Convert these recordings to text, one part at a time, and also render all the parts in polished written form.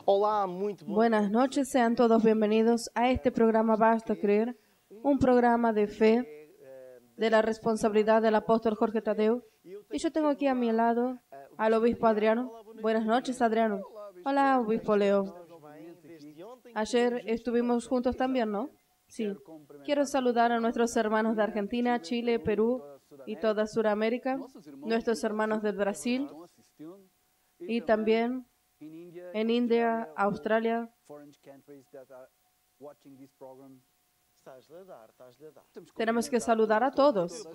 Olá, muito bom. Buenas noches, sean todos bienvenidos a este programa Basta Creer, un programa de fe de la responsabilidad del apóstol Jorge Tadeu. Y yo tengo aquí a mi lado al obispo Adriano. Buenas noches, Adriano. Hola, obispo Leo. Ayer estuvimos juntos también, ¿no? Sí. Quiero saludar a nuestros hermanos de Argentina, Chile, Perú y toda Sudamérica, nuestros hermanos de Brasil y también en India, Australia. Tenemos que saludar a todos.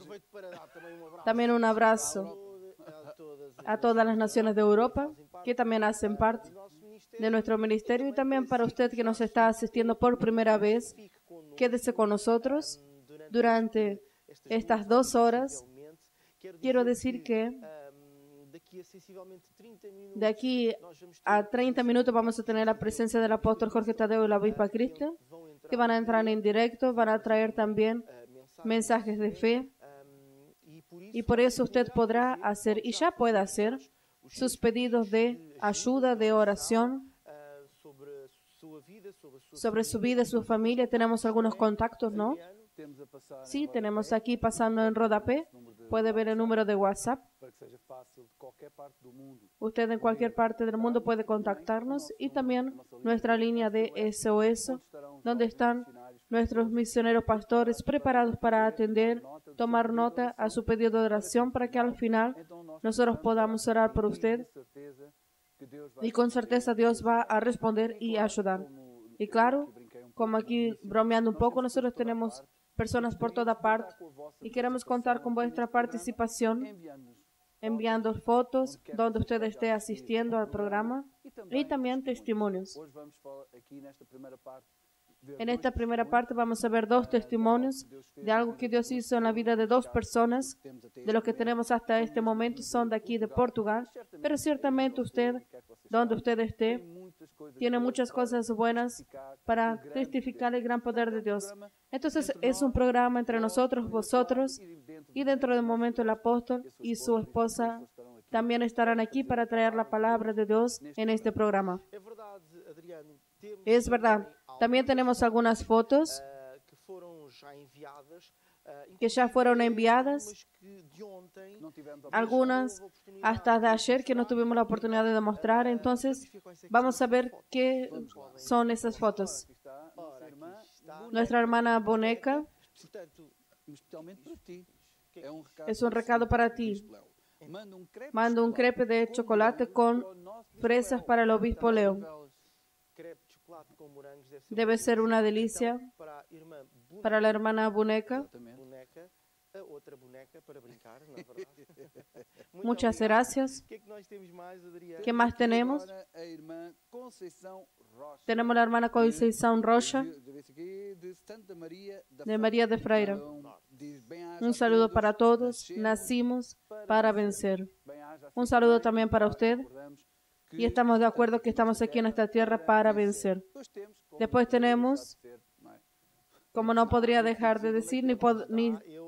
También un abrazo a todas las naciones de Europa que también hacen parte de nuestro ministerio y también para usted que nos está asistiendo por primera vez. Quédese con nosotros durante estas 2 horas. Quiero decir que de aquí a 30 minutos vamos a tener la presencia del apóstol Jorge Tadeu y la obispa Kristen, que van a entrar en directo, van a traer también mensajes de fe. Y por eso usted podrá hacer, y ya puede hacer, sus pedidos de ayuda, de oración sobre su vida, su familia. Tenemos algunos contactos, ¿no? Sí, tenemos aquí pasando en Rodapé. Puede ver el número de WhatsApp. Usted en cualquier parte del mundo puede contactarnos y también nuestra línea de SOS, donde están nuestros misioneros pastores preparados para atender, tomar nota a su pedido de oración para que al final nosotros podamos orar por usted y con certeza Dios va a responder y ayudar. Y claro, como aquí bromeando un poco, nosotros tenemos personas por toda parte y queremos contar con vuestra participación enviando fotos donde usted esté asistiendo al programa y también testimonios. En esta primera parte vamos a ver 2 testimonios de algo que Dios hizo en la vida de 2 personas. De los que tenemos hasta este momento son de aquí de Portugal, pero ciertamente usted, donde usted esté, tiene muchas cosas buenas para testificar el gran poder de Dios. Entonces es un programa entre nosotros, vosotros, y dentro de un momento el apóstol y su esposa también estarán aquí para traer la palabra de Dios en este programa. Es verdad. También tenemos algunas fotos que ya fueron enviadas, algunas hasta de ayer que no tuvimos la oportunidad de demostrar. Entonces, vamos a ver qué son esas fotos. Nuestra hermana Boneca, es un recado para ti. Mando un crepe de chocolate con fresas para el obispo Leo. Debe ser una delicia para la hermana Boneca. Muchas gracias. ¿Qué más tenemos? Tenemos la hermana Conceição Rocha de María de Freira. Un saludo para todos. Nacimos para vencer. Un saludo también para usted. Y estamos de acuerdo que estamos aquí en esta tierra para vencer. Después tenemos, como no podría dejar de decir, ni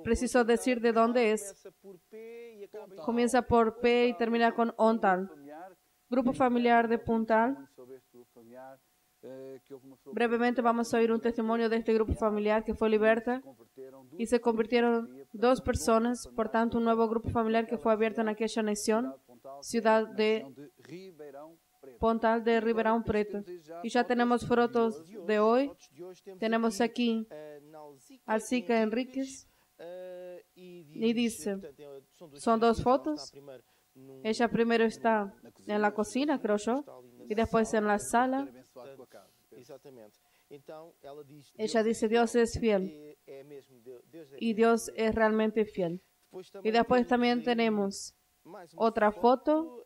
preciso decir de dónde es. Comienza por P y termina con Ontal. Grupo familiar de Puntal. Brevemente vamos a oír un testimonio de este grupo familiar que fue Liberta y se convirtieron 2 personas, por tanto un nuevo grupo familiar que fue abierto en aquella nación, ciudad de Pontal de Ribeirão Preto. Y ya tenemos fotos de hoy. Tenemos aquí Alcica Enríquez y dice, son 2 fotos. Ella primero está en la cocina, creo yo, y después en la sala. Ella dice, Dios es fiel. Y Dios es realmente fiel. Y después también tenemos otra foto.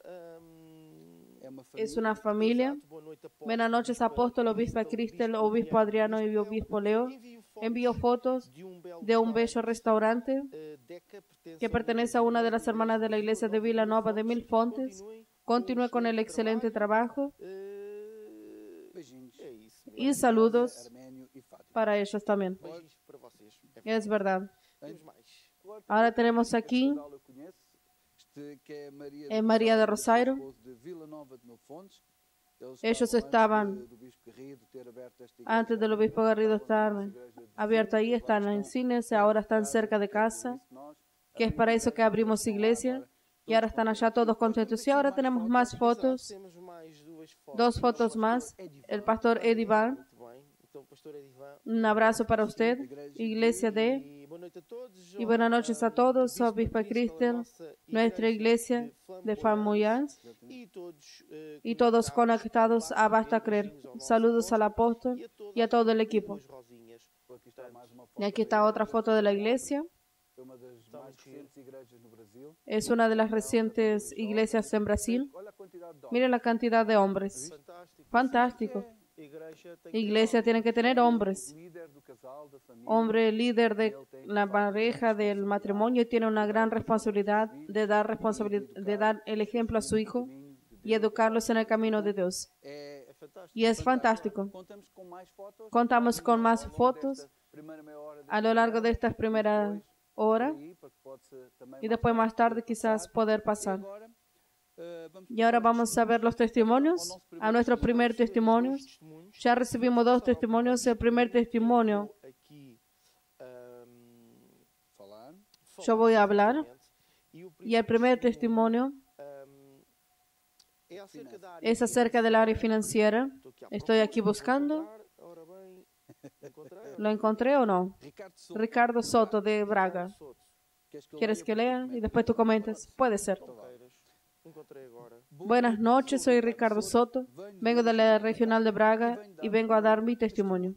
Es una familia. Buenas noches, apóstol, obispa Cristel, obispo Adriano y obispo Leo. Envío fotos de un bello restaurante que pertenece a una de las hermanas de la iglesia de Vila Nova de Mil Fontes. Continúe con el excelente trabajo. Y saludos para ellos también. Es verdad. Ahora tenemos aquí María de Rosario. Ellos estaban, antes del obispo Garrido estar abierto ahí, están en cines, ahora están cerca de casa, que es para eso que abrimos iglesia, y ahora están allá todos contentos. Y ahora tenemos más fotos, 2 fotos más. El pastor Eddie Van, un abrazo para usted, iglesia de, y buenas noches a todos, obispo Cristian, nuestra iglesia de Famuyans, y todos conectados a Basta Creer. Saludos al apóstol y a todo el equipo. Y aquí está otra foto de la iglesia. Es una de las recientes iglesias en Brasil. Miren la cantidad de hombres. Fantástico. Iglesia tiene que tener hombres. Hombre líder de la pareja, del matrimonio, y tiene una gran responsabilidad de dar el ejemplo a su hijo y educarlos en el camino de Dios. Y es fantástico. Contamos con más fotos a lo largo de estas primeras horas y después más tarde quizás poder pasar. Y ahora vamos a ver los testimonios, a nuestro primer testimonio. Ya recibimos 2 testimonios. El primer testimonio, yo voy a hablar, y el primer testimonio es acerca del área financiera. Estoy aquí buscando. ¿Lo encontré o no? Ricardo Soto de Braga. ¿Quieres que lea? Y después tú comentas. Puede ser. Buenas noches, soy Ricardo Soto. Vengo de la regional de Braga y vengo a dar mi testimonio.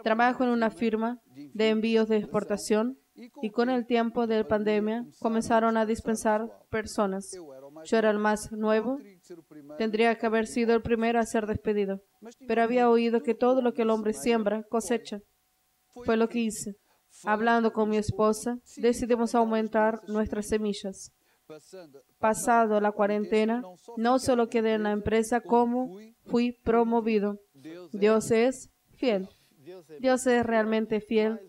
Trabajo en una firma de envíos de exportación y con el tiempo de la pandemia comenzaron a dispensar personas. Yo era el más nuevo, tendría que haber sido el primero a ser despedido, pero había oído que todo lo que el hombre siembra, cosecha. Fue lo que hice. Hablando con mi esposa, decidimos aumentar nuestras semillas. Pasado la cuarentena, no solo quedé en la empresa, como fui promovido. Dios es fiel. Dios es realmente fiel.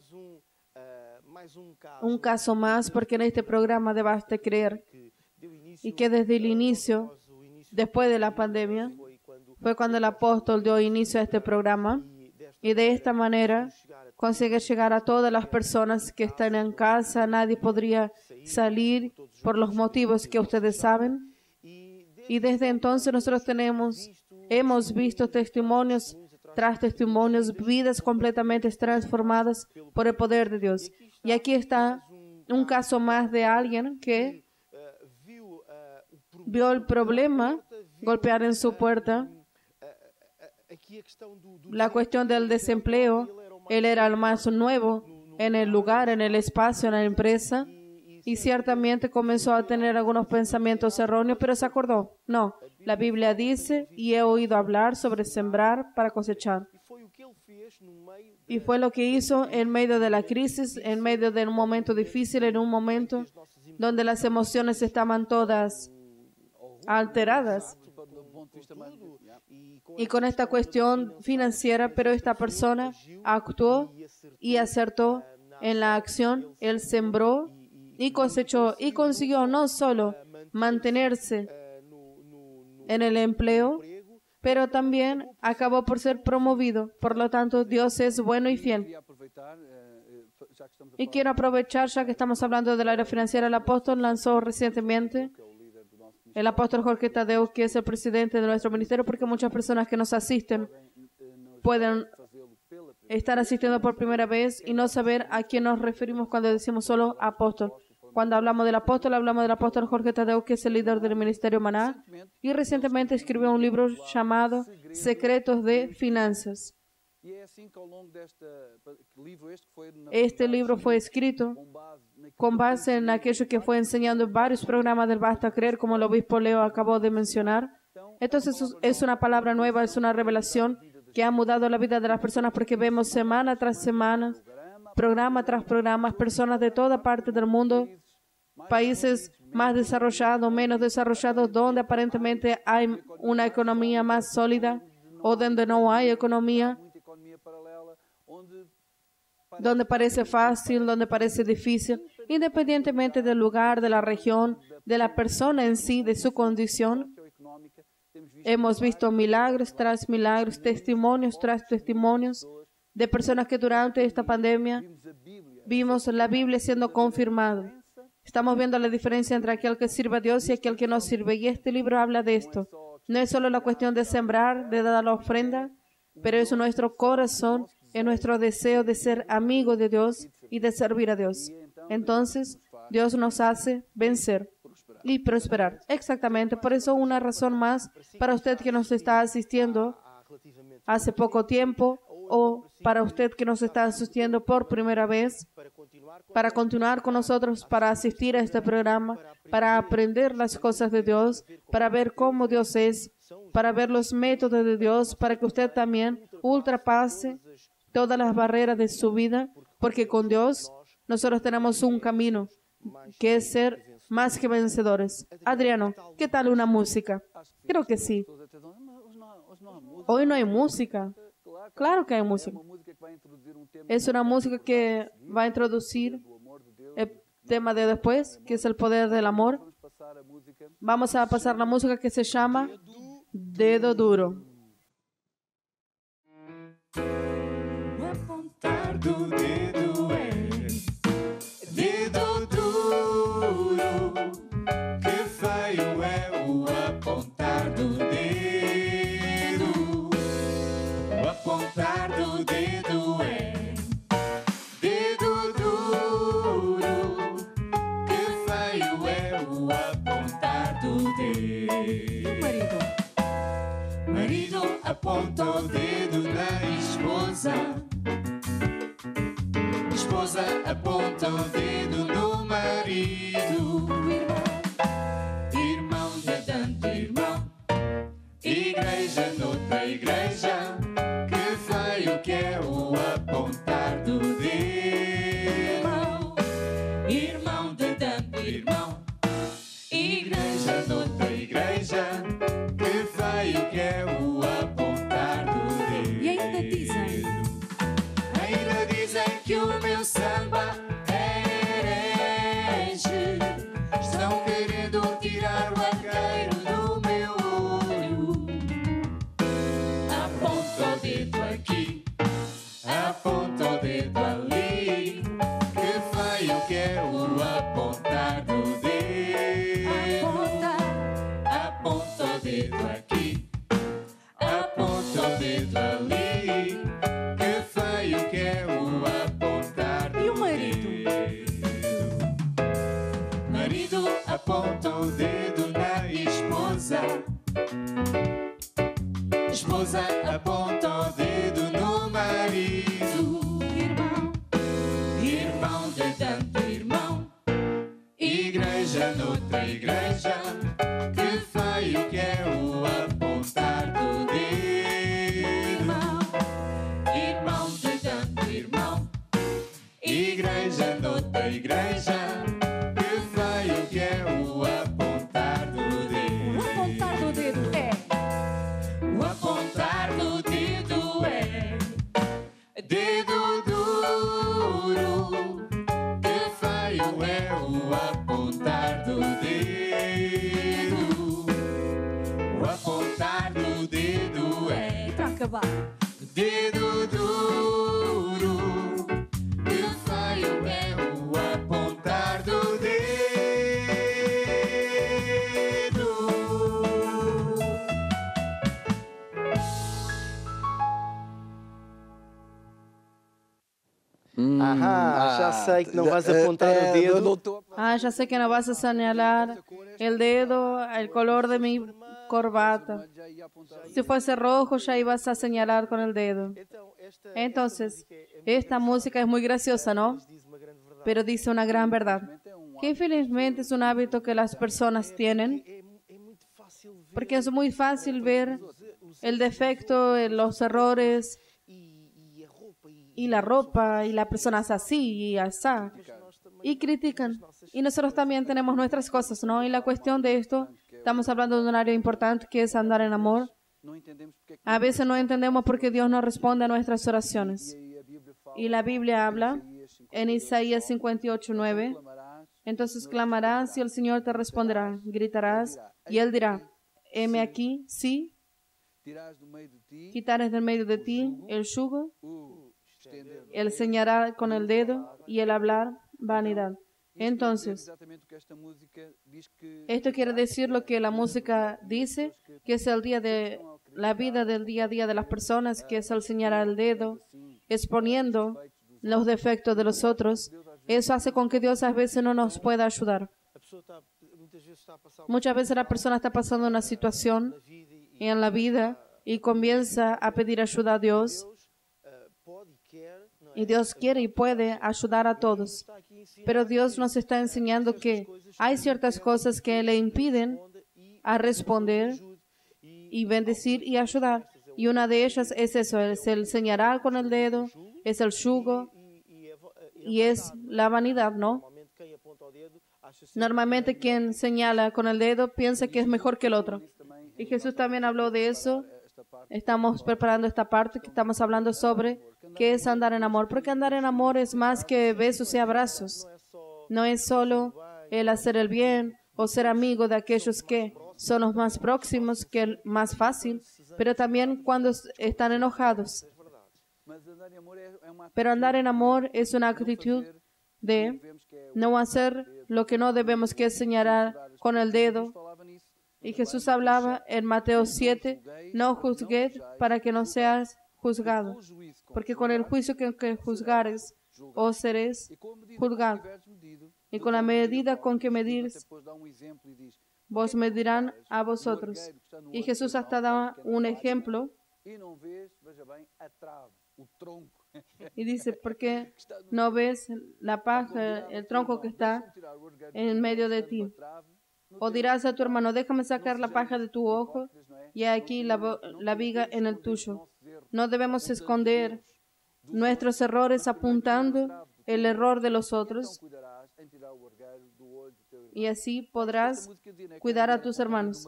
Un caso más, porque en este programa de Basta Creer, y que desde el inicio, después de la pandemia, fue cuando el apóstol dio inicio a este programa, y de esta manera consigue llegar a todas las personas que están en casa. Nadie podría salir por los motivos que ustedes saben. Y desde entonces nosotros hemos visto testimonios tras testimonios, vidas completamente transformadas por el poder de Dios. Y aquí está un caso más de alguien que vio el problema golpear en su puerta, la cuestión del desempleo. Él era el más nuevo en el lugar, en el espacio, en la empresa, y ciertamente comenzó a tener algunos pensamientos erróneos, pero se acordó, no, la Biblia dice, y he oído hablar sobre sembrar para cosechar. Y fue lo que hizo en medio de la crisis, en medio de un momento difícil, en un momento donde las emociones estaban todas alteradas. Y con esta cuestión financiera, pero esta persona actuó y acertó en la acción. Él sembró y cosechó y consiguió no solo mantenerse en el empleo, pero también acabó por ser promovido. Por lo tanto, Dios es bueno y fiel. Y quiero aprovechar, ya que estamos hablando del área financiera, el apóstol lanzó recientemente, el apóstol Jorge Tadeu, que es el presidente de nuestro ministerio, porque muchas personas que nos asisten pueden estar asistiendo por primera vez y no saber a quién nos referimos cuando decimos solo apóstol. Cuando hablamos del apóstol Jorge Tadeu, que es el líder del ministerio Maná, y recientemente escribió un libro llamado Secretos de Finanzas. Este libro fue escrito con base en aquello que fue enseñando en varios programas del Basta Creer, como el obispo Leo acabó de mencionar. Entonces es una palabra nueva, es una revelación que ha mudado la vida de las personas, porque vemos semana tras semana, programa tras programa, personas de toda parte del mundo, países más desarrollados, menos desarrollados, donde aparentemente hay una economía más sólida o donde no hay economía, donde parece fácil, donde parece difícil, independientemente del lugar, de la región, de la persona en sí, de su condición. Hemos visto milagros tras milagros, testimonios tras testimonios de personas que durante esta pandemia vimos la Biblia siendo confirmada. Estamos viendo la diferencia entre aquel que sirve a Dios y aquel que no sirve. Y este libro habla de esto. No es solo la cuestión de sembrar, de dar la ofrenda, pero es nuestro corazón, es nuestro deseo de ser amigos de Dios y de servir a Dios. Entonces, Dios nos hace vencer y prosperar. Exactamente. Por eso, una razón más para usted que nos está asistiendo hace poco tiempo o para usted que nos está asistiendo por primera vez, para continuar con nosotros, para asistir a este programa, para aprender las cosas de Dios, para ver cómo Dios es, para ver los métodos de Dios, para que usted también ultrapase todas las barreras de su vida, porque con Dios nosotros tenemos un camino que es ser más que vencedores. Adriano, ¿qué tal una música? Creo que sí. Hoy no hay música. Claro que hay música. Es una música que va a introducir el tema de después, que es el poder del amor. Vamos a pasar la música que se llama Dedo Duro. O apontar do dedo é dedo duro, que feio é o apontar do dedo. O apontar do dedo é dedo duro, que feio é o apontar do dedo. Marido aponta o dedo na esposa. Esposa aponta o dedo no marido. Irmão de tanto irmão. Igreja noutra igreja. Que feio que é o apontar do dedo. Irmão de tanto irmão. Igreja noutra igreja. Que feio que é o apontar do dedo. E ainda dizem que o meu samba é herege. Estão querendo tirar o arqueiro do meu olho. Aponta o dedo aqui, aponta o dedo ali. Que feio que é o apontar do dedo. Aponta o dedo aqui, aponta o dedo ali. Que feio que é o apontar do dedo. E o marido? Marido aponta o dedo na esposa. Esposa aponta o dedo no marido. Irmão de tanto irmão. Igreja noutra igreja. Que feio que é o apontar do dedo. Irmão de tanto irmão. Igreja noutra igreja. Que feio que é o apontar do dedo. O apontar do dedo é O apontar do dedo é dedo duro. Que feio é o apontar do dedo. O apontar do dedo é e para acabar. dedo duro. Que feio é o apontar do dedo. Já sei que não vais apontar o dedo. Ya sé que no vas a señalar el dedo, el color de mi corbata. Si fuese rojo, ya ibas a señalar con el dedo. Entonces, esta música es muy graciosa, ¿no? Pero dice una gran verdad, que infelizmente es un hábito que las personas tienen, porque es muy fácil ver el defecto, los errores, y la ropa, y la persona es así y asá, y critican. Y nosotros también tenemos nuestras cosas, ¿no? Y la cuestión de esto, estamos hablando de un área importante que es andar en amor. A veces no entendemos por qué Dios no responde a nuestras oraciones. Y la Biblia habla en Isaías 58:9. Entonces clamarás y el Señor te responderá. Gritarás y Él dirá. heme aquí, sí, quitares del medio de ti el yugo, el señalar con el dedo y el hablar vanidad. Entonces, esto quiere decir lo que la música dice, que es el día de la vida del día a día de las personas, que es el señalar el dedo, exponiendo los defectos de los otros. Eso hace con que Dios a veces no nos pueda ayudar. Muchas veces la persona está pasando una situación en la vida y comienza a pedir ayuda a Dios. Y Dios quiere y puede ayudar a todos. Pero Dios nos está enseñando que hay ciertas cosas que le impiden a responder y bendecir y ayudar. Y una de ellas es eso, es el señalar con el dedo, es el yugo y es la vanidad, ¿no? Normalmente quien señala con el dedo piensa que es mejor que el otro. Y Jesús también habló de eso. Estamos preparando esta parte que estamos hablando sobre qué es andar en amor. Porque andar en amor es más que besos y abrazos. No es solo el hacer el bien o ser amigo de aquellos que son los más próximos, que es más fácil, pero también cuando están enojados. Pero andar en amor es una actitud de no hacer lo que no debemos, que es señalar con el dedo. Y Jesús hablaba en Mateo 7, no juzgued para que no seas juzgado, porque con el juicio que juzgares, os seréis juzgado. Y con la medida con que medís, vos medirán a vosotros. Y Jesús hasta da un ejemplo. Y dice, ¿por qué no ves la paja, el tronco que está en medio de ti? O dirás a tu hermano, déjame sacar la paja de tu ojo y aquí la viga en el tuyo. No debemos esconder nuestros errores apuntando el error de los otros, y así podrás cuidar a tus hermanos.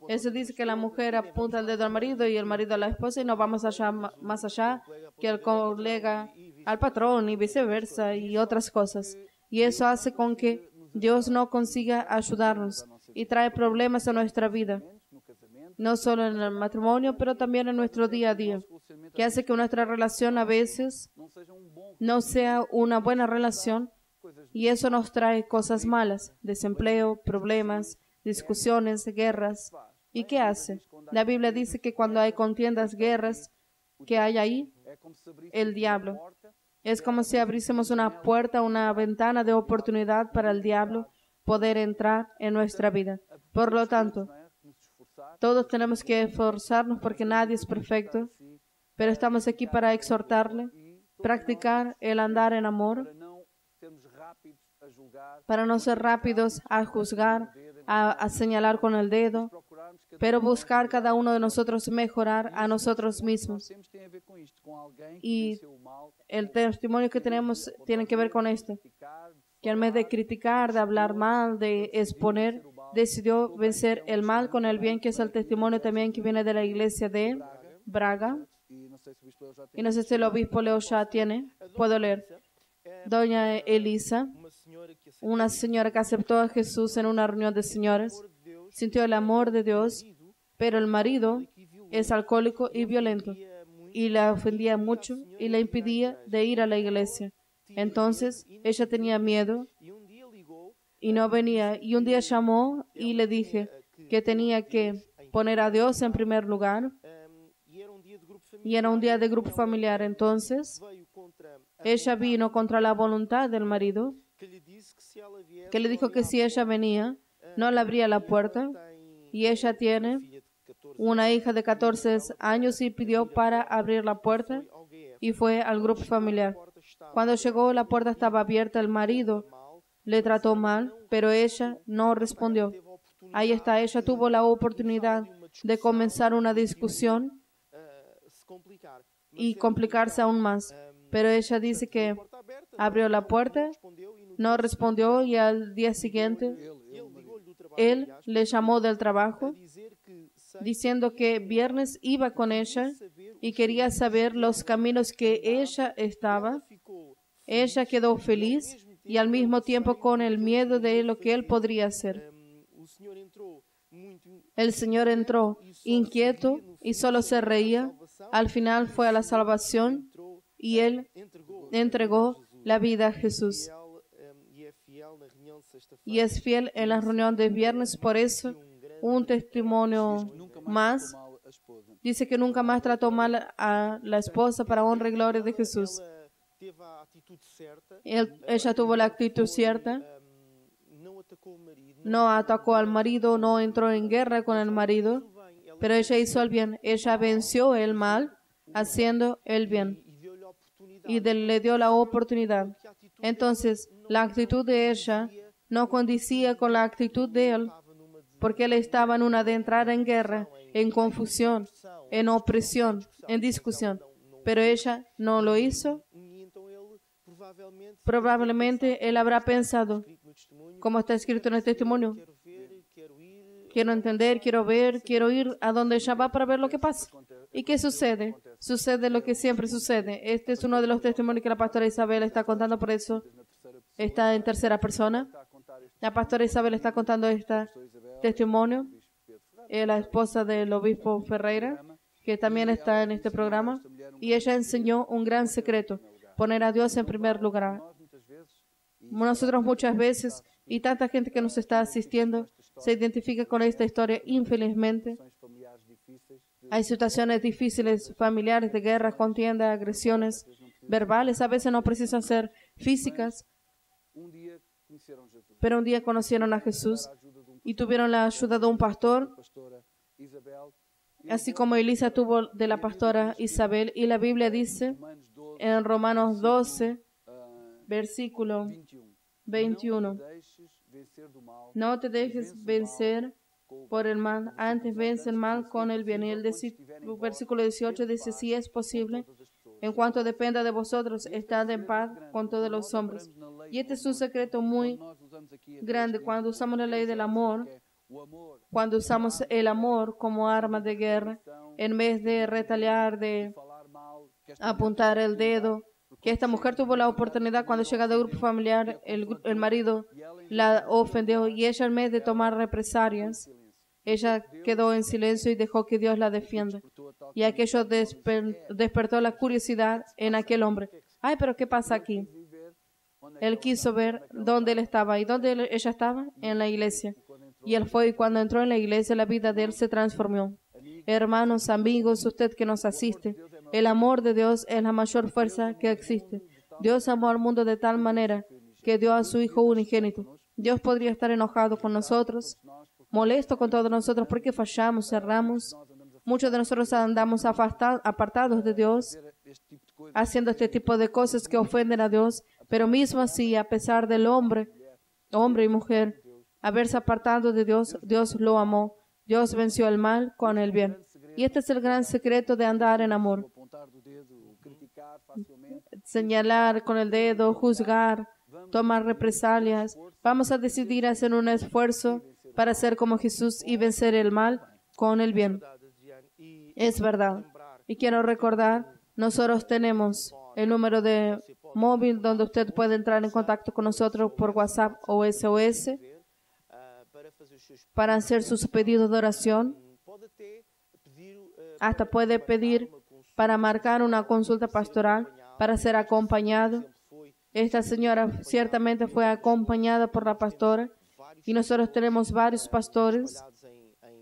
Eso dice que la mujer apunta el dedo al marido y el marido a la esposa, y no vamos más allá que el colega al patrón y viceversa y otras cosas. Y eso hace con que Dios no consiga ayudarnos y trae problemas a nuestra vida, no solo en el matrimonio, pero también en nuestro día a día, que hace que nuestra relación a veces no sea una buena relación, y eso nos trae cosas malas, desempleo, problemas, discusiones, guerras. ¿Y qué hace? La Biblia dice que cuando hay contiendas, guerras, ¿qué hay ahí? El diablo. Es como si abriésemos una puerta, una ventana de oportunidad para el diablo poder entrar en nuestra vida. Por lo tanto, todos tenemos que esforzarnos porque nadie es perfecto, pero estamos aquí para exhortarle, practicar el andar en amor, para no ser rápidos a juzgar, a señalar con el dedo, pero buscar cada uno de nosotros mejorar a nosotros mismos. Y el testimonio que tenemos tiene que ver con esto, que en vez de criticar, de hablar mal, de exponer, decidió vencer el mal con el bien, que es el testimonio también que viene de la iglesia de Braga. Y no sé si el obispo Leo ya tiene, puedo leer. Doña Elisa, una señora que aceptó a Jesús en una reunión de señores, sintió el amor de Dios, pero el marido es alcohólico y violento, y la ofendía mucho y le impedía de ir a la iglesia. Entonces ella tenía miedo y no venía. Y un día llamó y le dije que tenía que poner a Dios en primer lugar. Y era un día de grupo familiar. Entonces ella vino contra la voluntad del marido, que le dijo que si ella venía, no le abría la puerta. Y ella tiene una hija de 14 años y pidió para abrir la puerta y fue al grupo familiar. Cuando llegó, la puerta estaba abierta. El marido le trató mal, pero ella no respondió. Ahí está, ella tuvo la oportunidad de comenzar una discusión y complicarse aún más. Pero ella dice que abrió la puerta, no respondió, y al día siguiente él le llamó del trabajo diciendo que viernes iba con ella y quería saber los caminos que ella estaba. Ella quedó feliz y al mismo tiempo con el miedo de lo que él podría hacer. El Señor entró inquieto y solo se reía. Al final fue a la salvación y Él entregó la vida a Jesús. Y es fiel en la reunión de viernes, por eso un testimonio más. Dice que nunca más trató mal a la esposa para honra y gloria de Jesús. Ella tuvo la actitud cierta. No atacó al marido, no entró en guerra con el marido, pero ella hizo el bien. Ella venció el mal haciendo el bien y le dio la oportunidad. Entonces, la actitud de ella no condicía con la actitud de él, porque él estaba en una de entrar en guerra, en confusión, en opresión, en discusión. Pero ella no lo hizo. Probablemente él habrá pensado, como está escrito en el testimonio, quiero entender, quiero ver, quiero ir a donde ella va para ver lo que pasa. ¿Y qué sucede? Sucede lo que siempre sucede. Este es uno de los testimonios que la pastora Isabel está contando, por eso está en tercera persona. La pastora Isabel está contando este testimonio, la esposa del obispo Ferreira, que también está en este programa, y ella enseñó un gran secreto: poner a Dios en primer lugar. Nosotros muchas veces, y tanta gente que nos está asistiendo, se identifica con esta historia, infelizmente. Hay situaciones difíciles, familiares, de guerra, contienda, agresiones verbales, a veces no precisan ser físicas, pero un día conocieron a Jesús y tuvieron la ayuda de un pastor, así como Elisa tuvo de la pastora Isabel. Y la Biblia dice en Romanos 12, versículo 21, no te dejes vencer por el mal, antes vence el mal con el bien. Y el versículo 18 dice, si es posible, en cuanto dependa de vosotros, estad en paz con todos los hombres. Y este es un secreto muy grande. Cuando usamos la ley del amor, cuando usamos el amor como arma de guerra, en vez de retaliar, de apuntar el dedo, que esta mujer tuvo la oportunidad cuando llega del grupo familiar, el marido la ofendió y ella, en vez de tomar represalias, ella quedó en silencio y dejó que Dios la defienda. Y aquello despertó la curiosidad en aquel hombre. Ay, pero ¿qué pasa aquí? Él quiso ver dónde él estaba. ¿Y dónde ella estaba? En la iglesia. Y él fue, y cuando entró en la iglesia, la vida de él se transformó. Hermanos, amigos, usted que nos asiste, el amor de Dios es la mayor fuerza que existe. Dios amó al mundo de tal manera que dio a su Hijo unigénito. Dios podría estar enojado con nosotros, molesto con todos nosotros porque fallamos, erramos. Muchos de nosotros andamos apartados de Dios, haciendo este tipo de cosas que ofenden a Dios, pero mismo así, a pesar del hombre y mujer, haberse apartado de Dios, Dios lo amó. Dios venció el mal con el bien. Y este es el gran secreto de andar en amor. Señalar con el dedo, juzgar, tomar represalias. Vamos a decidir hacer un esfuerzo para ser como Jesús y vencer el mal con el bien. Es verdad. Y quiero recordar, nosotros tenemos el número de móvil donde usted puede entrar en contacto con nosotros por WhatsApp o SOS para hacer sus pedidos de oración. Hasta puede pedir para marcar una consulta pastoral, para ser acompañado. Esta señora ciertamente fue acompañada por la pastora y nosotros tenemos varios pastores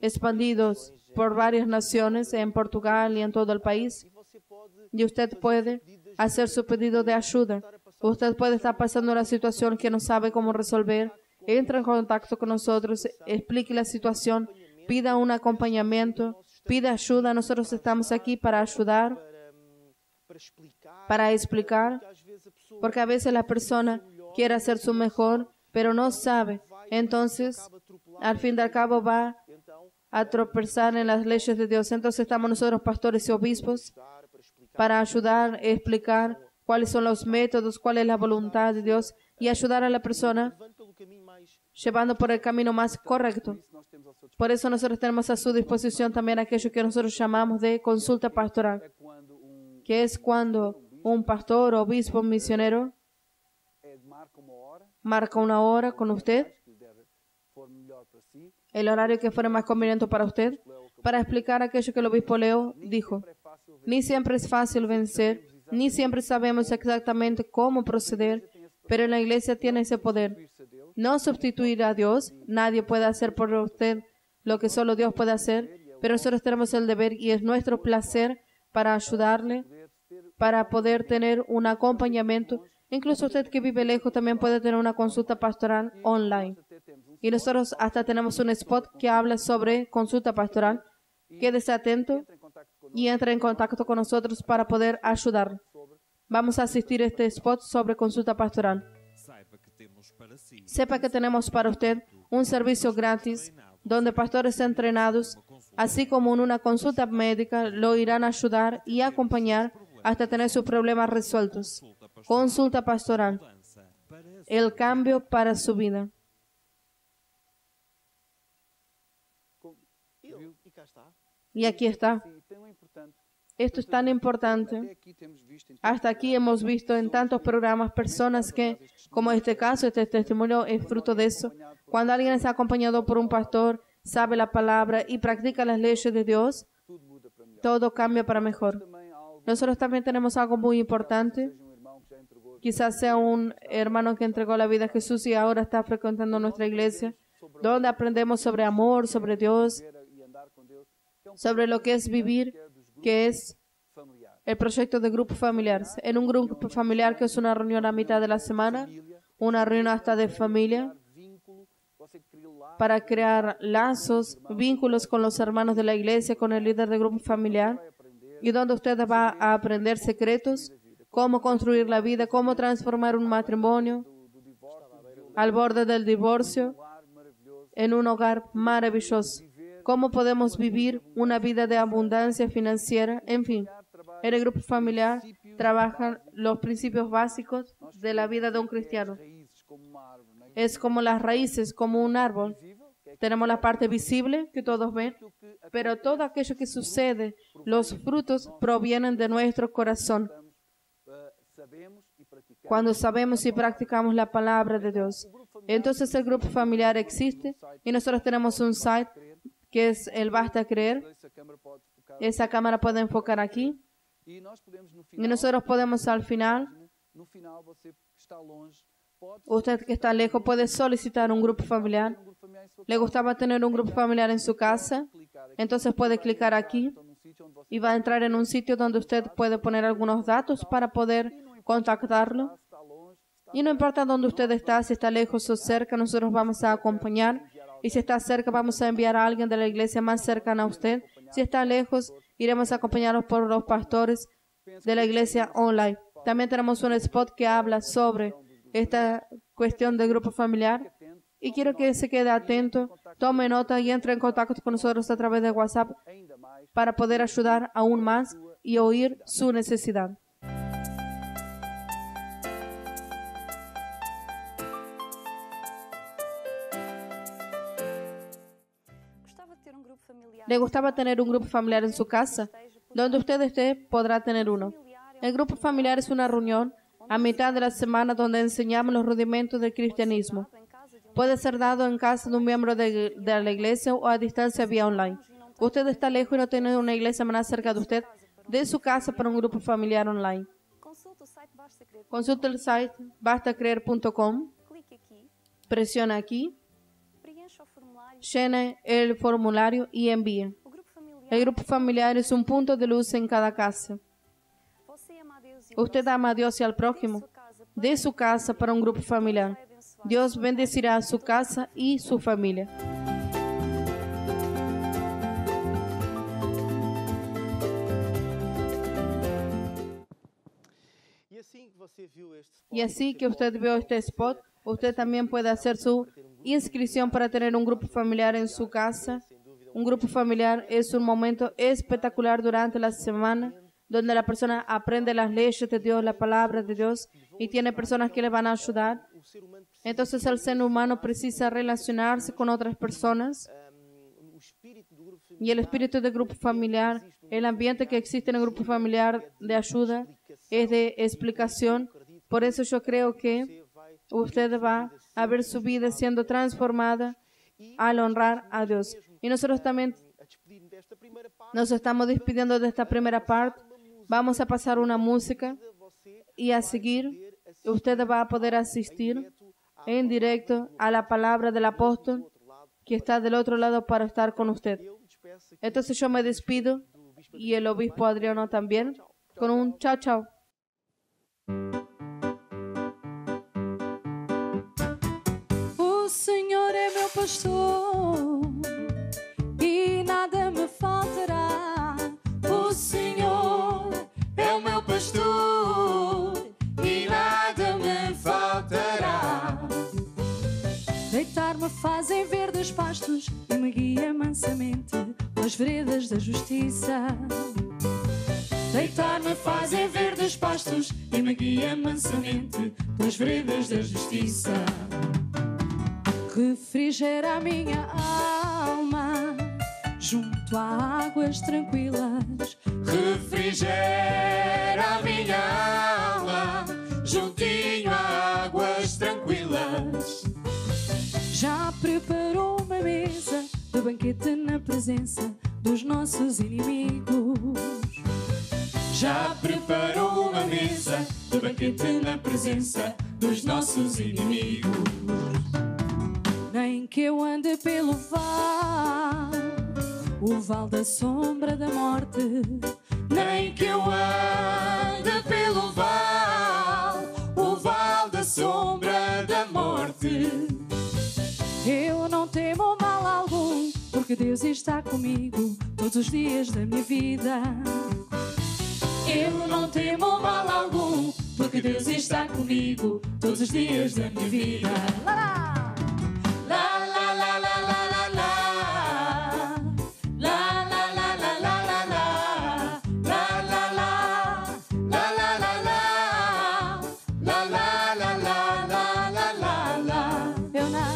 expandidos por varias naciones en Portugal y en todo el país. Y usted puede hacer su pedido de ayuda. Usted puede estar pasando una situación que no sabe cómo resolver. Entra en contacto con nosotros, explique la situación, pida un acompañamiento, pida ayuda. Nosotros estamos aquí para ayudar, para explicar, porque a veces la persona quiere hacer su mejor, pero no sabe. Entonces, al fin y al cabo va a tropezar en las leyes de Dios. Entonces estamos nosotros, pastores y obispos, para ayudar, explicar cuáles son los métodos, cuál es la voluntad de Dios y ayudar a la persona llevando por el camino más correcto. Por eso nosotros tenemos a su disposición también aquello que nosotros llamamos de consulta pastoral, que es cuando un pastor, obispo, misionero marca una hora con usted. el horario que fuera más conveniente para usted, para explicar aquello que el obispo Leo dijo. Ni siempre es fácil vencer, ni siempre sabemos exactamente cómo proceder, pero en la iglesia tiene ese poder. No sustituir a Dios, nadie puede hacer por usted lo que solo Dios puede hacer, pero nosotros tenemos el deber y es nuestro placer para ayudarle, para poder tener un acompañamiento. Incluso usted que vive lejos también puede tener una consulta pastoral online. Y nosotros hasta tenemos un spot que habla sobre consulta pastoral. Quédese atento y entre en contacto con nosotros para poder ayudar. Vamos a asistir a este spot sobre consulta pastoral. Sepa que tenemos para usted un servicio gratis donde pastores entrenados, así como en una consulta médica, lo irán a ayudar y acompañar hasta tener sus problemas resueltos. Consulta pastoral. El cambio para su vida. Y aquí está. Esto es tan importante. Hasta aquí hemos visto en tantos programas personas que, como este caso, este testimonio es fruto de eso. Cuando alguien es acompañado por un pastor, sabe la palabra y practica las leyes de Dios, todo cambia para mejor. Nosotros también tenemos algo muy importante. Quizás sea un hermano que entregó la vida a Jesús y ahora está frecuentando nuestra iglesia, donde aprendemos sobre amor, sobre Dios, sobre lo que es vivir, que es el proyecto de grupos familiares. En un grupo familiar que es una reunión a mitad de la semana, una reunión hasta de familia, para crear lazos, vínculos con los hermanos de la iglesia, con el líder del grupo familiar, y donde usted va a aprender secretos, cómo construir la vida, cómo transformar un matrimonio al borde del divorcio en un hogar maravilloso. Cómo podemos vivir una vida de abundancia financiera. En fin, en el grupo familiar trabajan los principios básicos de la vida de un cristiano. Es como las raíces, como un árbol. Tenemos la parte visible que todos ven, pero todo aquello que sucede, los frutos provienen de nuestro corazón. Cuando sabemos y practicamos la palabra de Dios. Entonces el grupo familiar existe y nosotros tenemos un site que es el Basta Creer. Esa cámara puede enfocar aquí. Y nosotros podemos al final, usted que está lejos puede solicitar un grupo familiar. ¿Le gustaba tener un grupo familiar en su casa? Entonces puede clicar aquí y va a entrar en un sitio donde usted puede poner algunos datos para poder contactarlo. Y no importa dónde usted está, si está lejos o cerca, nosotros vamos a acompañar. Y si está cerca, vamos a enviar a alguien de la iglesia más cercana a usted. Si está lejos, iremos a acompañarlos por los pastores de la iglesia online. También tenemos un spot que habla sobre esta cuestión del grupo familiar. Y quiero que se quede atento, tome nota y entre en contacto con nosotros a través de WhatsApp para poder ayudar aún más y oír su necesidad. ¿Le gustaba tener un grupo familiar en su casa? Donde usted esté, podrá tener uno. El grupo familiar es una reunión a mitad de la semana donde enseñamos los rudimentos del cristianismo. Puede ser dado en casa de un miembro de la iglesia o a distancia vía online. Usted está lejos y no tiene una iglesia más cerca de usted, de su casa para un grupo familiar online. Consulte el site bastacreer.com, presiona aquí, llene el formulario y envíe. El grupo familiar es un punto de luz en cada casa. Usted ama a Dios y al prójimo. De su casa para un grupo familiar. Dios bendecirá a su casa y su familia. Y así que usted vio este spot, usted también puede hacer su inscripción para tener un grupo familiar en su casa. Un grupo familiar es un momento espectacular durante la semana donde la persona aprende las leyes de Dios, la palabra de Dios y tiene personas que le van a ayudar. Entonces el ser humano precisa relacionarse con otras personas y el espíritu del grupo familiar, el ambiente que existe en el grupo familiar de ayuda es de explicación. Por eso yo creo que usted va a ver su vida siendo transformada al honrar a Dios. Y nosotros también nos estamos despidiendo de esta primera parte. Vamos a pasar una música y a seguir usted va a poder asistir en directo a la palabra del apóstol que está del otro lado para estar con usted. Entonces yo me despido y el obispo Adriano también con un chao, chao. O Senhor é meu pastor e nada me faltará. O Senhor é o meu pastor e nada me faltará. Deitar-me faz em verdes pastos e me guia mansamente pelas veredas da justiça. Deitar-me faz em verdes pastos e me guia mansamente pelas veredas da justiça. Refrigera a minha alma junto a águas tranquilas. Refrigera a minha alma juntinho a águas tranquilas. Já preparou uma mesa de banquete na presença dos nossos inimigos. Já preparou uma mesa de banquete na presença dos nossos inimigos. Nem que eu ande pelo vale, o vale da sombra da morte. Nem que eu ande pelo vale, o vale da sombra da morte. Eu não temo mal algum, porque Deus está comigo todos os dias da minha vida. Eu não temo mal algum, porque Deus está comigo todos os dias da minha vida. Lá, La la la la la la la. La la la la la la la. La la la. La la la la. La la la la la la la la.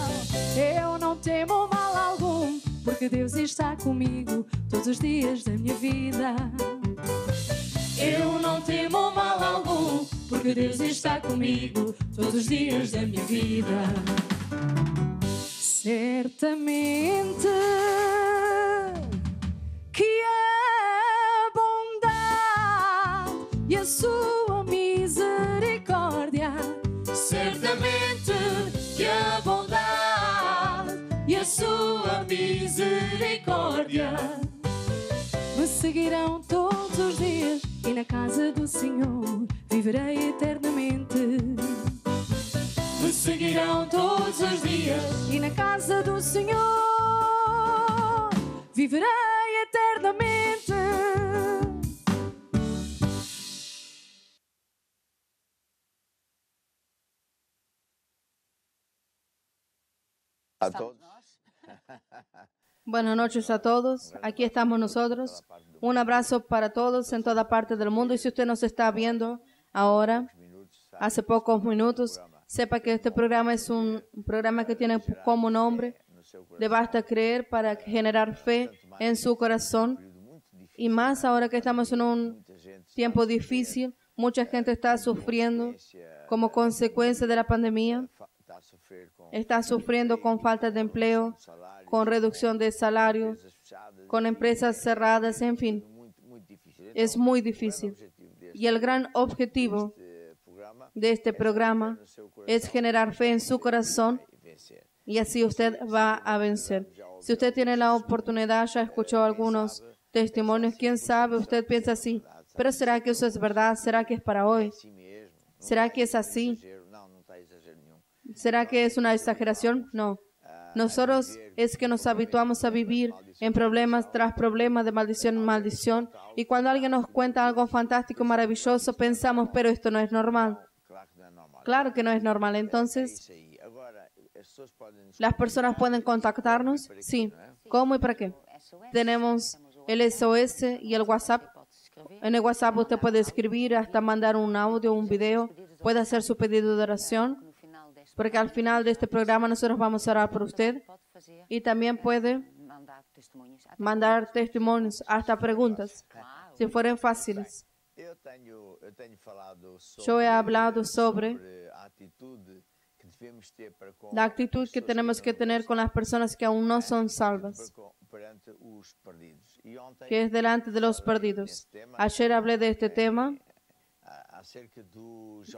Eu não temo mal algum, porque Deus está comigo todos os dias da minha vida. Eu não temo mal algum, porque Deus está comigo todos os dias da minha vida. Certamente que a bondade e a sua misericórdia, Certamente que a bondade e a sua misericórdia me seguirão todos os dias e na casa do Senhor viverei eternamente. me seguirão todos os dias. E na casa do Senhor viverei eternamente. A todos. Buenas noches a todos. Aquí estamos nosotros. Un abrazo para todos en toda parte del mundo. Y si usted nos está viendo ahora, hace pocos minutos, sepa que este programa es un programa que tiene como nombre de Basta Creer para generar fe en su corazón. Y más ahora que estamos en un tiempo difícil, mucha gente está sufriendo como consecuencia de la pandemia. Está sufriendo con falta de empleo, con reducción de salarios, con empresas cerradas, en fin. Es muy difícil. Y el gran objetivo de este programa es generar fe en su corazón y así usted va a vencer. Si usted tiene la oportunidad, ya escuchó algunos testimonios, quién sabe, usted piensa así, pero ¿será que eso es verdad? ¿Será que es para hoy? ¿Será que es así? ¿Será que es una exageración? No. Nosotros es que nos habituamos a vivir en problemas tras problemas, de maldición en maldición. Y cuando alguien nos cuenta algo fantástico, maravilloso, pensamos, pero esto no es normal. Claro que no es normal. Entonces, ¿las personas pueden contactarnos? Sí. ¿Cómo y para qué? Tenemos el SOS y el WhatsApp. En el WhatsApp usted puede escribir, hasta mandar un audio, un video. Puede hacer su pedido de oración. Porque al final de este programa nosotros vamos a orar por usted y también puede mandar testimonios, hasta preguntas, si fueran fáciles. Yo he hablado sobre la actitud que tenemos que tener con las personas que aún no son salvas, que es delante de los perdidos. Ayer hablé de este tema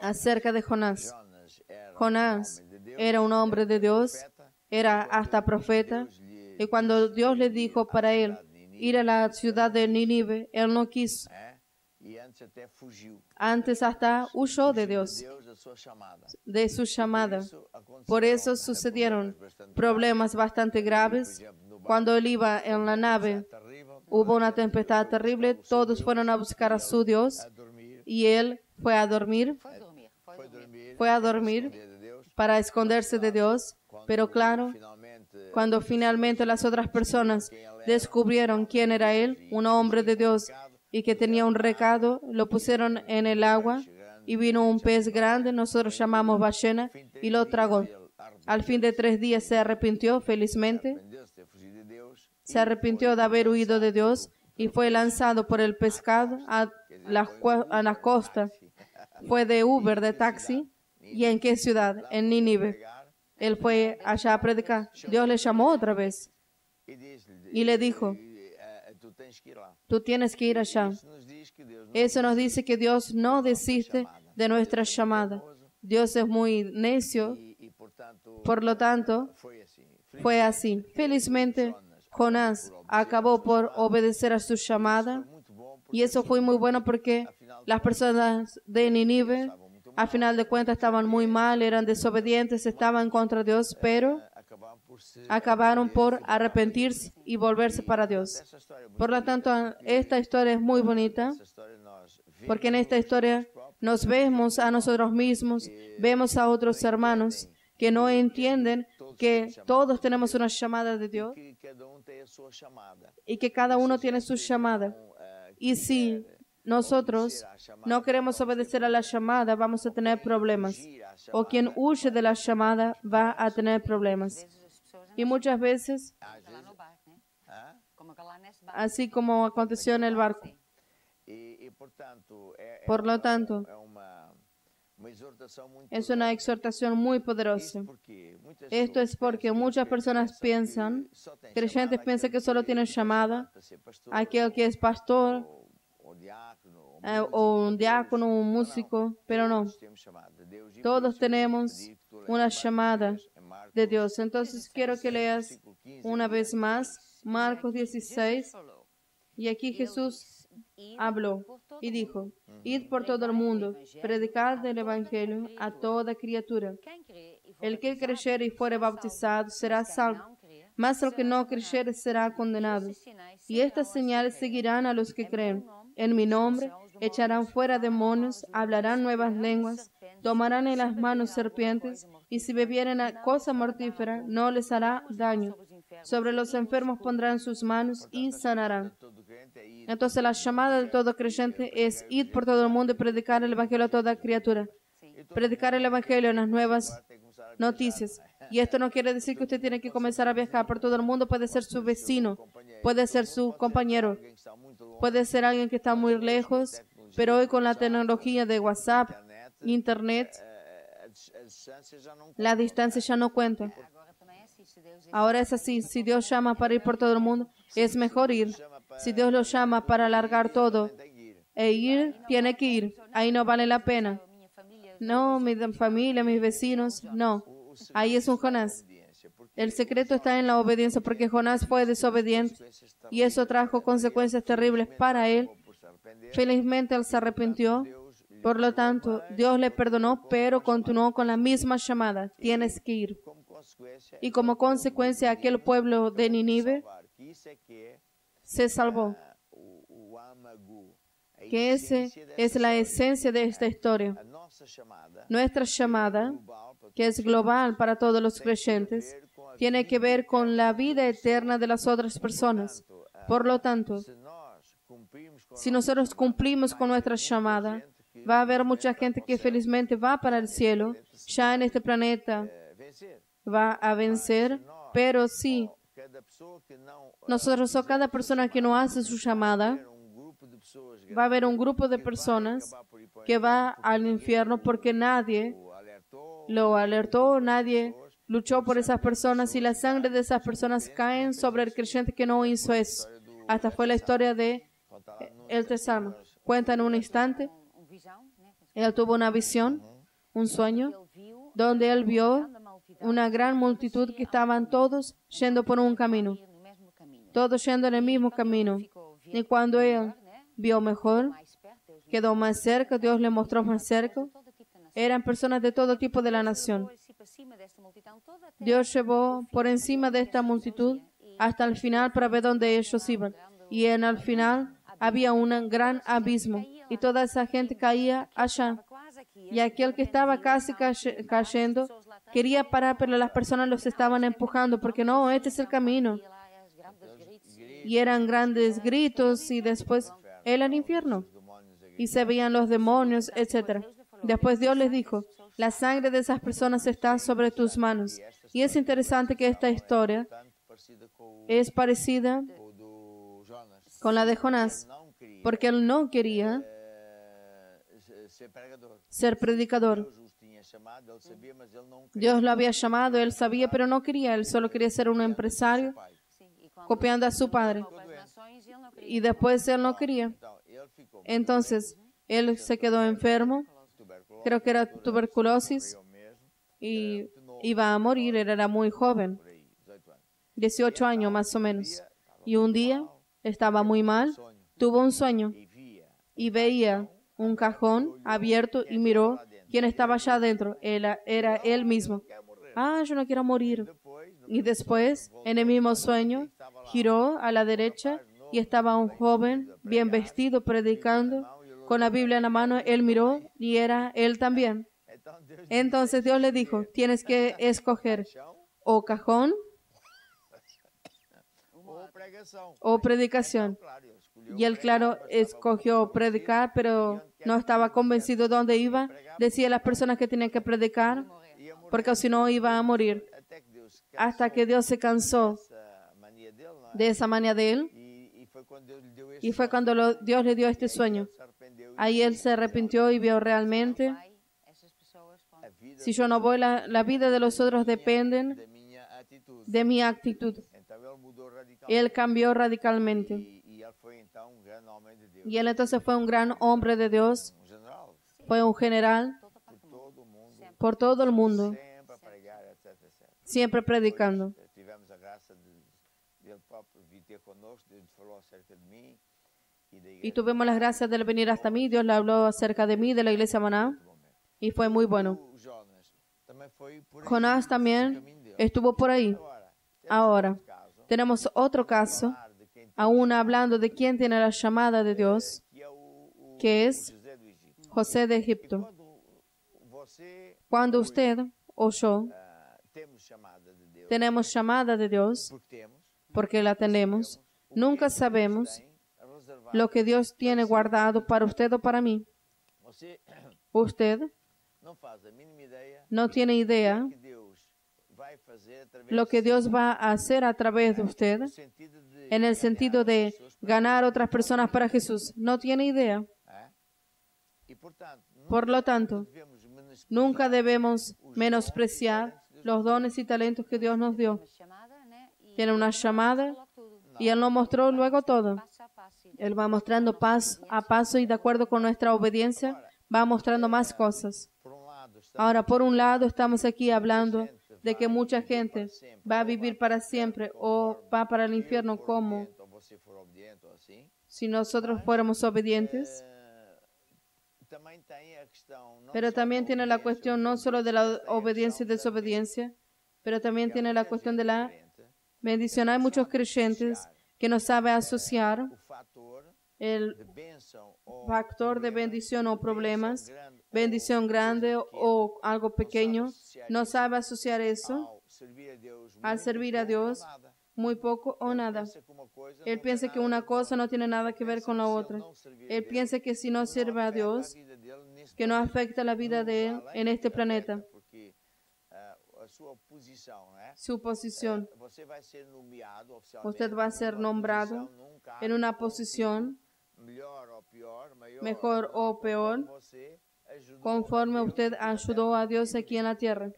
acerca de Jonás. Jonás era un hombre de Dios, era hasta profeta, y cuando Dios le dijo para él ir a la ciudad de Nínive, él no quiso. Antes hasta huyó de Dios, de su llamada. Por eso sucedieron problemas bastante graves. Cuando él iba en la nave, hubo una tempestad terrible, todos fueron a buscar a su Dios y él fue a dormir para esconderse de Dios. Pero claro, cuando finalmente las otras personas descubrieron quién era él, un hombre de Dios, y que tenía un recado, lo pusieron en el agua y vino un pez grande, nosotros llamamos ballena, y lo tragó. Al fin de 3 días se arrepintió, felizmente. Se arrepintió de haber huido de Dios y fue lanzado por el pescado a la costa. Fue de Uber, de taxi. ¿Y en qué ciudad? En Nínive. Él fue allá a predicar. Dios le llamó otra vez y le dijo, tú tienes que ir allá. Eso nos dice que Dios no desiste de nuestra llamada. Dios es muy necio. Por lo tanto, fue así. Felizmente, Jonás acabó por obedecer a su llamada. Y eso fue muy bueno porque las personas de Nínive, al final de cuentas, estaban muy mal, eran desobedientes, estaban contra Dios, pero acabaron por arrepentirse y volverse para Dios. Por lo tanto, esta historia es muy bonita, porque en esta historia nos vemos a nosotros mismos, vemos a otros hermanos que no entienden que todos tenemos una llamada de Dios y que cada uno tiene su llamada. Y si nosotros no queremos obedecer a la llamada, vamos a tener problemas. O quien huye de la llamada va a tener problemas. Y muchas veces, así como aconteció en el barco. Por lo tanto, es una exhortación muy poderosa. Esto es porque muchas personas piensan, creyentes piensan que solo tienen llamada aquel que es pastor, o un diácono, un músico, pero no. Todos tenemos una llamada de Dios. Entonces quiero que leas una vez más Marcos 16. Y aquí Jesús habló y dijo, id por todo el mundo, predicad el Evangelio a toda criatura. El que creyere y fuere bautizado será salvo, mas el que no creyere será condenado. Y estas señales seguirán a los que creen. En mi nombre echarán fuera demonios, hablarán nuevas lenguas, tomarán en las manos serpientes, y si bebieren cosa mortífera, no les hará daño. Sobre los enfermos pondrán sus manos y sanarán. Entonces la llamada de todo creyente es ir por todo el mundo y predicar el Evangelio a toda criatura. Predicar el Evangelio en las nuevas noticias. Y esto no quiere decir que usted tiene que comenzar a viajar por todo el mundo. Puede ser su vecino, puede ser su compañero, puede ser alguien que está muy lejos, pero hoy con la tecnología de WhatsApp, Internet, la distancia ya no cuenta. Ahora es así, si Dios llama para ir por todo el mundo, es mejor ir. Si Dios lo llama para alargar todo e ir, tiene que ir. Ahí no vale la pena. No, mi familia, mis vecinos, no. Ahí es un Jonás. El secreto está en la obediencia porque Jonás fue desobediente y eso trajo consecuencias terribles para él. Felizmente él se arrepintió. Por lo tanto, Dios le perdonó, pero continuó con la misma llamada. Tienes que ir. Y como consecuencia, aquel pueblo de Nínive se salvó. Que esa es la esencia de esta historia. Nuestra llamada, que es global para todos los creyentes, tiene que ver con la vida eterna de las otras personas. Por lo tanto, si nosotros cumplimos con nuestra llamada, va a haber mucha gente que felizmente va para el cielo, ya en este planeta va a vencer, pero si nosotros o cada persona que no hace su llamada, va a haber un grupo de personas que va al infierno porque nadie lo alertó, nadie luchó por esas personas y la sangre de esas personas caen sobre el creyente que no hizo eso. Hasta fue la historia de el Tesano. Cuenta en un instante, él tuvo una visión, un sueño, donde él vio una gran multitud que estaban todos yendo por un camino, todos yendo en el mismo camino. Y cuando él vio mejor, quedó más cerca, Dios le mostró más cerca, eran personas de todo tipo de la nación. Dios llevó por encima de esta multitud hasta el final para ver dónde ellos iban. Y en el final había un gran abismo y toda esa gente caía allá. Y aquel que estaba casi cayendo quería parar, pero las personas los estaban empujando porque no, este es el camino. Y eran grandes gritos y después era el infierno. Y se veían los demonios, etc. Después Dios les dijo, la sangre de esas personas está sobre tus manos. Y es interesante que esta historia es parecida con la de Jonás, porque él no quería ser predicador. Dios lo había llamado, él sabía, pero no quería. Él solo quería ser un empresario, copiando a su padre. Y después él no quería. Entonces, él se quedó enfermo, creo que era tuberculosis, y iba a morir, él era muy joven, 18 años más o menos. Y un día estaba muy mal, tuvo un sueño y veía un cajón abierto y miró quién estaba allá adentro. Era él mismo. Yo no quiero morir. Y después, en el mismo sueño, giró a la derecha y estaba un joven bien vestido predicando con la Biblia en la mano. Él miró y era él también. Entonces Dios le dijo, tienes que escoger o cajón o predicación. Y él, claro, escogió predicar, pero no estaba convencido de dónde iba. Decía a las personas que tenían que predicar, porque si no iba a morir. Hasta que Dios se cansó de esa manía de él. Y fue cuando Dios le dio este sueño. Ahí él se arrepintió y vio realmente, si yo no voy, la vida de los otros dependen de mi actitud. Él cambió radicalmente. Y él entonces fue un gran hombre de Dios. Fue un general por todo el mundo, siempre predicando. Y tuvimos las gracias de venir hasta mí. Dios le habló acerca de mí, de la iglesia Maná, y fue muy bueno. Jonás también estuvo por ahí. Ahora, tenemos otro caso, aún hablando de quién tiene la llamada de Dios, que es José de Egipto. Cuando usted o yo tenemos llamada de Dios, porque la tenemos, nunca sabemos lo que Dios tiene guardado para usted o para mí. Usted no tiene idea lo que Dios va a hacer a través de usted en el sentido de ganar otras personas para Jesús. No tiene idea. Por lo tanto, nunca debemos menospreciar los dones y talentos que Dios nos dio. Tiene una llamada y Él nos mostró luego todo. Él va mostrando paso a paso y de acuerdo con nuestra obediencia va mostrando más cosas. Ahora, por un lado, estamos aquí hablando de que mucha gente va a vivir para siempre o va para el infierno como si nosotros fuéramos obedientes. Pero también tiene la cuestión no solo de la obediencia y desobediencia, pero también tiene la cuestión de la bendición. Hay muchos creyentes que no saben asociar el factor de bendición o problemas, bendición grande o algo pequeño, no sabe asociar eso al servir a Dios muy poco o nada. Él piensa que una cosa no tiene nada que ver con la otra. Él piensa que si no sirve a Dios, que no afecta la vida de él en este planeta. Su posición. Usted va a ser nombrado en una posición mejor o peor conforme usted ayudó a Dios aquí en la tierra.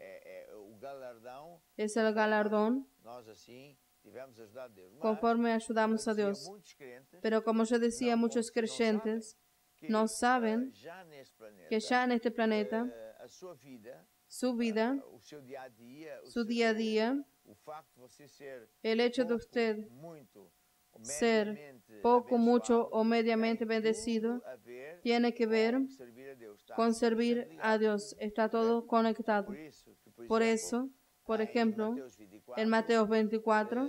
O galardão, Es el galardón nós assim tivemos ajudado Deus. Mas, conforme ayudamos a Dios. muitos crentes Pero como yo decía, muchos creyentes que, no saben já neste planeta, que ya en este planeta a sua vida, su vida, o seu dia a dia, su día a día, o facto de você ser el hecho de pouco, usted muito, ou ser mediamente poco, mucho abençoado, o mediamente tem bendecido, tudo a ver tiene que ver com servir a Deus. Está con sempre servir ligado. a Dios. Está todo conectado. Por Por exemplo, eso, por em ejemplo, Mateus 24, en Mateo 24,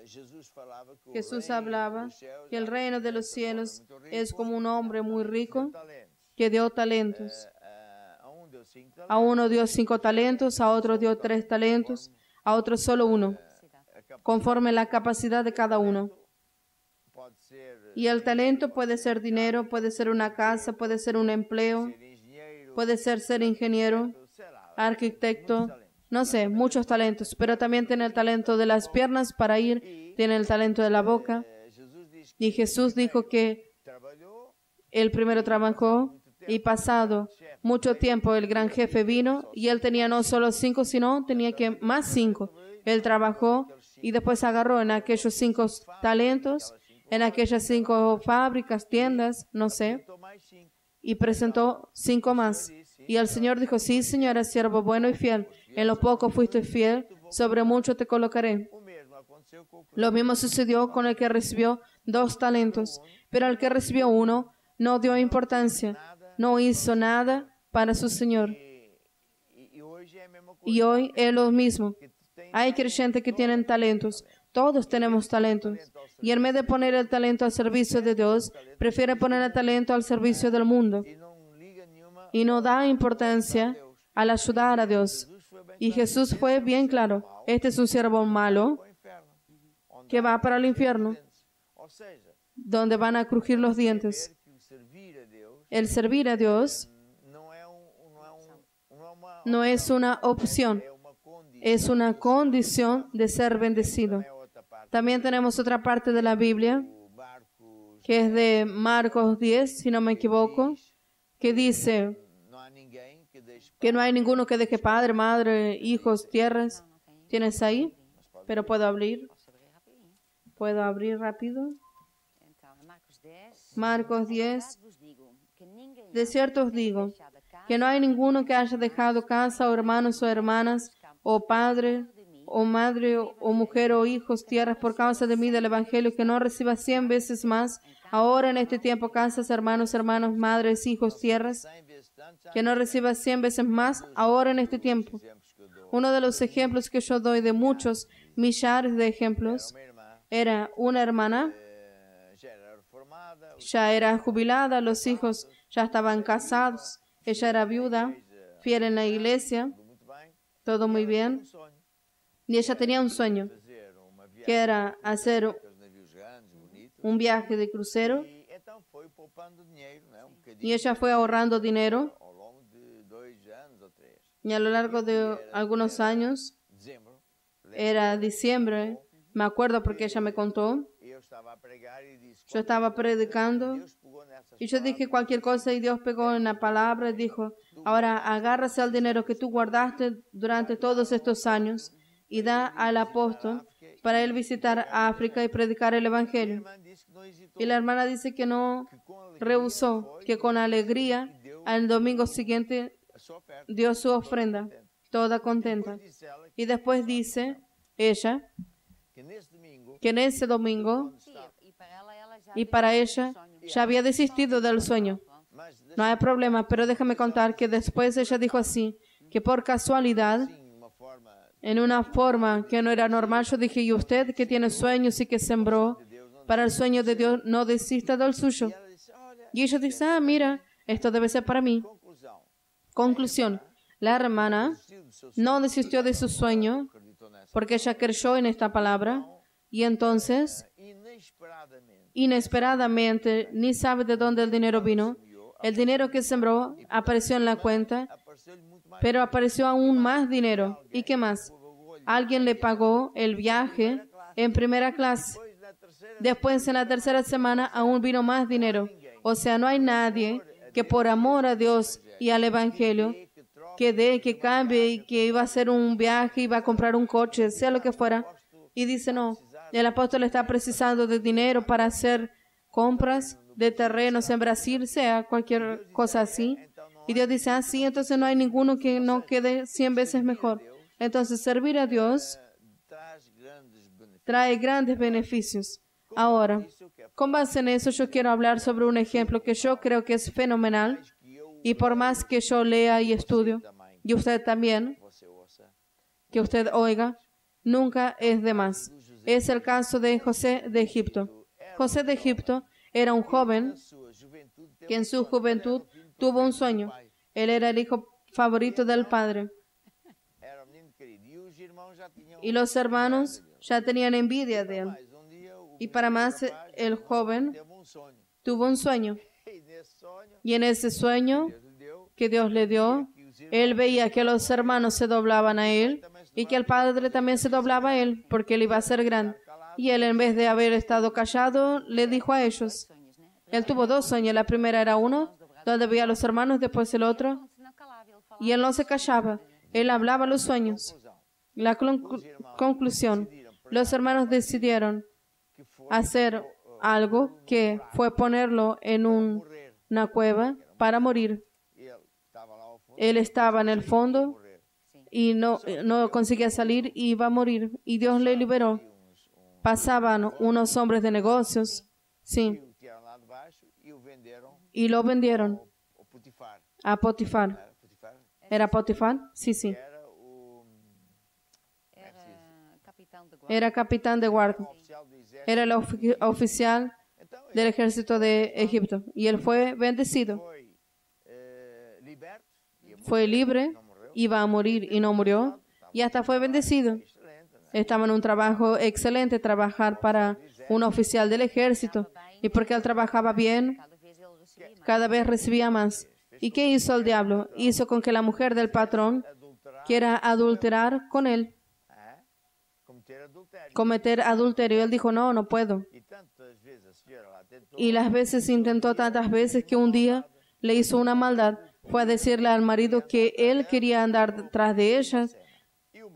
Jesús falava que o Jesús reino hablaba dos céus que el era reino de semelhante los a um cielos homem muito es rico, como un hombre muy rico talentos. que dio talentos. A um deu 5 talentos, A uno dio 5 talentos, a otro dio 3 talentos, a otro solo 1, a capacidade conforme la capacidad de cada uno. pode ser Y el talento puede ser dinero, puede ser una casa, puede ser un empleo, ser engenheiro, puede ser ingeniero, sei lá, arquitecto, no sé, muchos talentos, pero también tiene el talento de las piernas para ir, tiene el talento de la boca. Jesus diz que Y Jesús dijo que trabalhou él primero trabajó y pasado mucho tiempo el gran jefe vino y él tenía no solo 5, sino tenía que más 5. Él trabajó y después agarró en aquellos 5 talentos, en aquellas 5 fábricas, tiendas, no sé, mais 5. y presentó 5 más. Y el Señor dijo, sí, Señor, siervo bueno y fiel. En lo poco fuiste fiel, sobre mucho te colocaré. O mesmo aconteceu com o Lo mismo sucedió con el que recibió 2 talentos, pero el que recibió 1 no dio importancia, no hizo nada para su Señor. e hoje é a mesma coisa. Y hoy es lo mismo. Que tu tem Hay creyentes que tienen talentos. Todos tenemos talentos. Y en vez de poner el talento al servicio de Dios, prefiere poner el talento al servicio del mundo. e não liga nenhuma Y no da importancia al ayudar a Dios. Jesus foi bem Y Jesús fue bien claro. Este es un siervo malo ao inferno. Onde que va para el infierno, ou seja, donde van a crujir los dientes. ver que o servir a Deus El servir a Dios não é uma no es una opción, é uma condição. es una condición de ser bendecido. É outra parte. También tenemos otra parte de la Biblia, O Marcos que es de Marcos 10, si no me equivoco, que dice não há ninguém que deixe que no hay ninguno que deje padre, madre, hijos, tierras. ¿Tienes ahí? Pero puedo abrir. Posso abrir rapidinho. Puedo abrir rápido. Então, é Marcos 10. Marcos 10. Verdade vos digo, que ninguém De cierto os digo deixado a casa, que no hay ninguno que haya dejado casa, o hermanos o hermanas, o padre, o madre, o mujer, o hijos, tierras por causa de mí del Evangelio, que no reciba 100 veces más, ahora en este tiempo, casas, hermanos, hermanas, madres, hijos, tierras, 100 vezes tanto, que no reciba 100 veces más, ahora en este tiempo. exemplos que eu dou. Uno de los ejemplos que yo doy de muchos millares de ejemplos Uma irmã era una hermana, já era reformada, ya era jubilada, los hijos ya estaban casados, ella era viuda, fiel en la iglesia, tudo muito bem, todo muy bien, um sonho, y ella tenía un sueño, fazer uma viagem que era hacer com os navios grandes, bonitos, un viaje de crucero, e então foi poupando dinheiro, né, bocadinho, y ella fue ahorrando dinero, ao longo de 2 anos ou 3. y a lo largo de algunos años, Dezembro, era diciembre, me acuerdo porque ella me contó, eu estava a pregar e disse, yo estaba predicando, Deus pegou nessas y yo dije cualquier cosa y Dios pegó en la palabra y dijo, ahora agárrase al dinero que tú guardaste durante todos estos años y da al apóstol para él visitar África y predicar el Evangelio. irmã disse que não hesitou, Y la hermana dice que no que com alegria rehusó, que con alegría al domingo siguiente a sua oferta. dio su ofrenda, toda contenta. Disse ela Y después dice ella que nesse domingo, que en ese domingo Sim, e para ela já y para ella ya había desistido del sueño. mas No hay problema, pero déjame contar que después ella dijo así, que por casualidad, assim, uma forma en una forma que no era normal, yo dije, y usted que tiene sueños y que sembró para el sueño de Dios, no desista del suyo. ela disse, olha, Y ella dice, ah, mira, esto debe ser para mí. conclusão, Conclusión, la hermana desistiu do seu sonho, no desistió de su sueño acreditou nessa, porque ella creyó en esta palabra y entonces, inesperadamente, inesperadamente, ni sabe de dónde el dinero vino. El dinero que sembró apareció en la cuenta, apareceu-lhe muito mais, pero apareció aún más dinero. ¿Y qué más? Alguien le pagó el viaje en primera clase. depois na terceira Después, en la tercera semana, aún vino más dinero. O sea, no hay nadie que por amor a Dios y al Evangelio, que cambie y que iba a hacer un viaje, iba a comprar un coche, sea lo que fuera. Y dice, no, el apóstol está precisando de dinero para hacer compras de terrenos en Brasil, sea cualquier cosa así. Y Dios dice, sí, entonces no hay ninguno que no quede 100 veces mejor. Entonces, servir a Dios trae grandes beneficios. Ahora, con base en eso, yo quiero hablar sobre un ejemplo que yo creo que es fenomenal. Y por más que yo lea y estudio, y usted también, que usted oiga, nunca es de más. Es el caso de José de Egipto. José de Egipto era un joven que en su juventud tuvo un sueño. Él era el hijo favorito del padre. Y los hermanos ya tenían envidia de él. Y para más, el joven tuvo un sueño. Y en ese sueño que Dios le dio, él veía que los hermanos se doblaban a él y que el padre también se doblaba a él porque él iba a ser grande. Y él, en vez de haber estado callado, le dijo a ellos. Él tuvo dos sueños. La primera era uno, donde veía a los hermanos, después el otro. Y él no se callaba. Él hablaba los sueños. La conclusión. Los hermanos decidieron hacer algo que fue ponerlo en una cueva para morir. Él estaba en el fondo y no conseguía salir y iba a morir. Y Dios le liberó. Pasaban unos hombres de negocios, sí, y lo vendieron a Potifar. ¿Era Potifar? Sí, sí. Era capitán de guardia. Era el oficial del ejército de Egipto. Y él fue bendecido. Fue libre, iba a morir y no murió. Y hasta fue bendecido. Estaba en un trabajo excelente, trabajar para un oficial del ejército. Y porque él trabajaba bien, cada vez recibía más. ¿Y qué hizo el diablo? Hizo con que la mujer del patrón quiera adulterar con él. Cometer adulterio. Él dijo, no puedo. Y las veces intentó tantas veces que un día le hizo una maldad. Fue a decirle al marido que él quería andar detrás de ellas.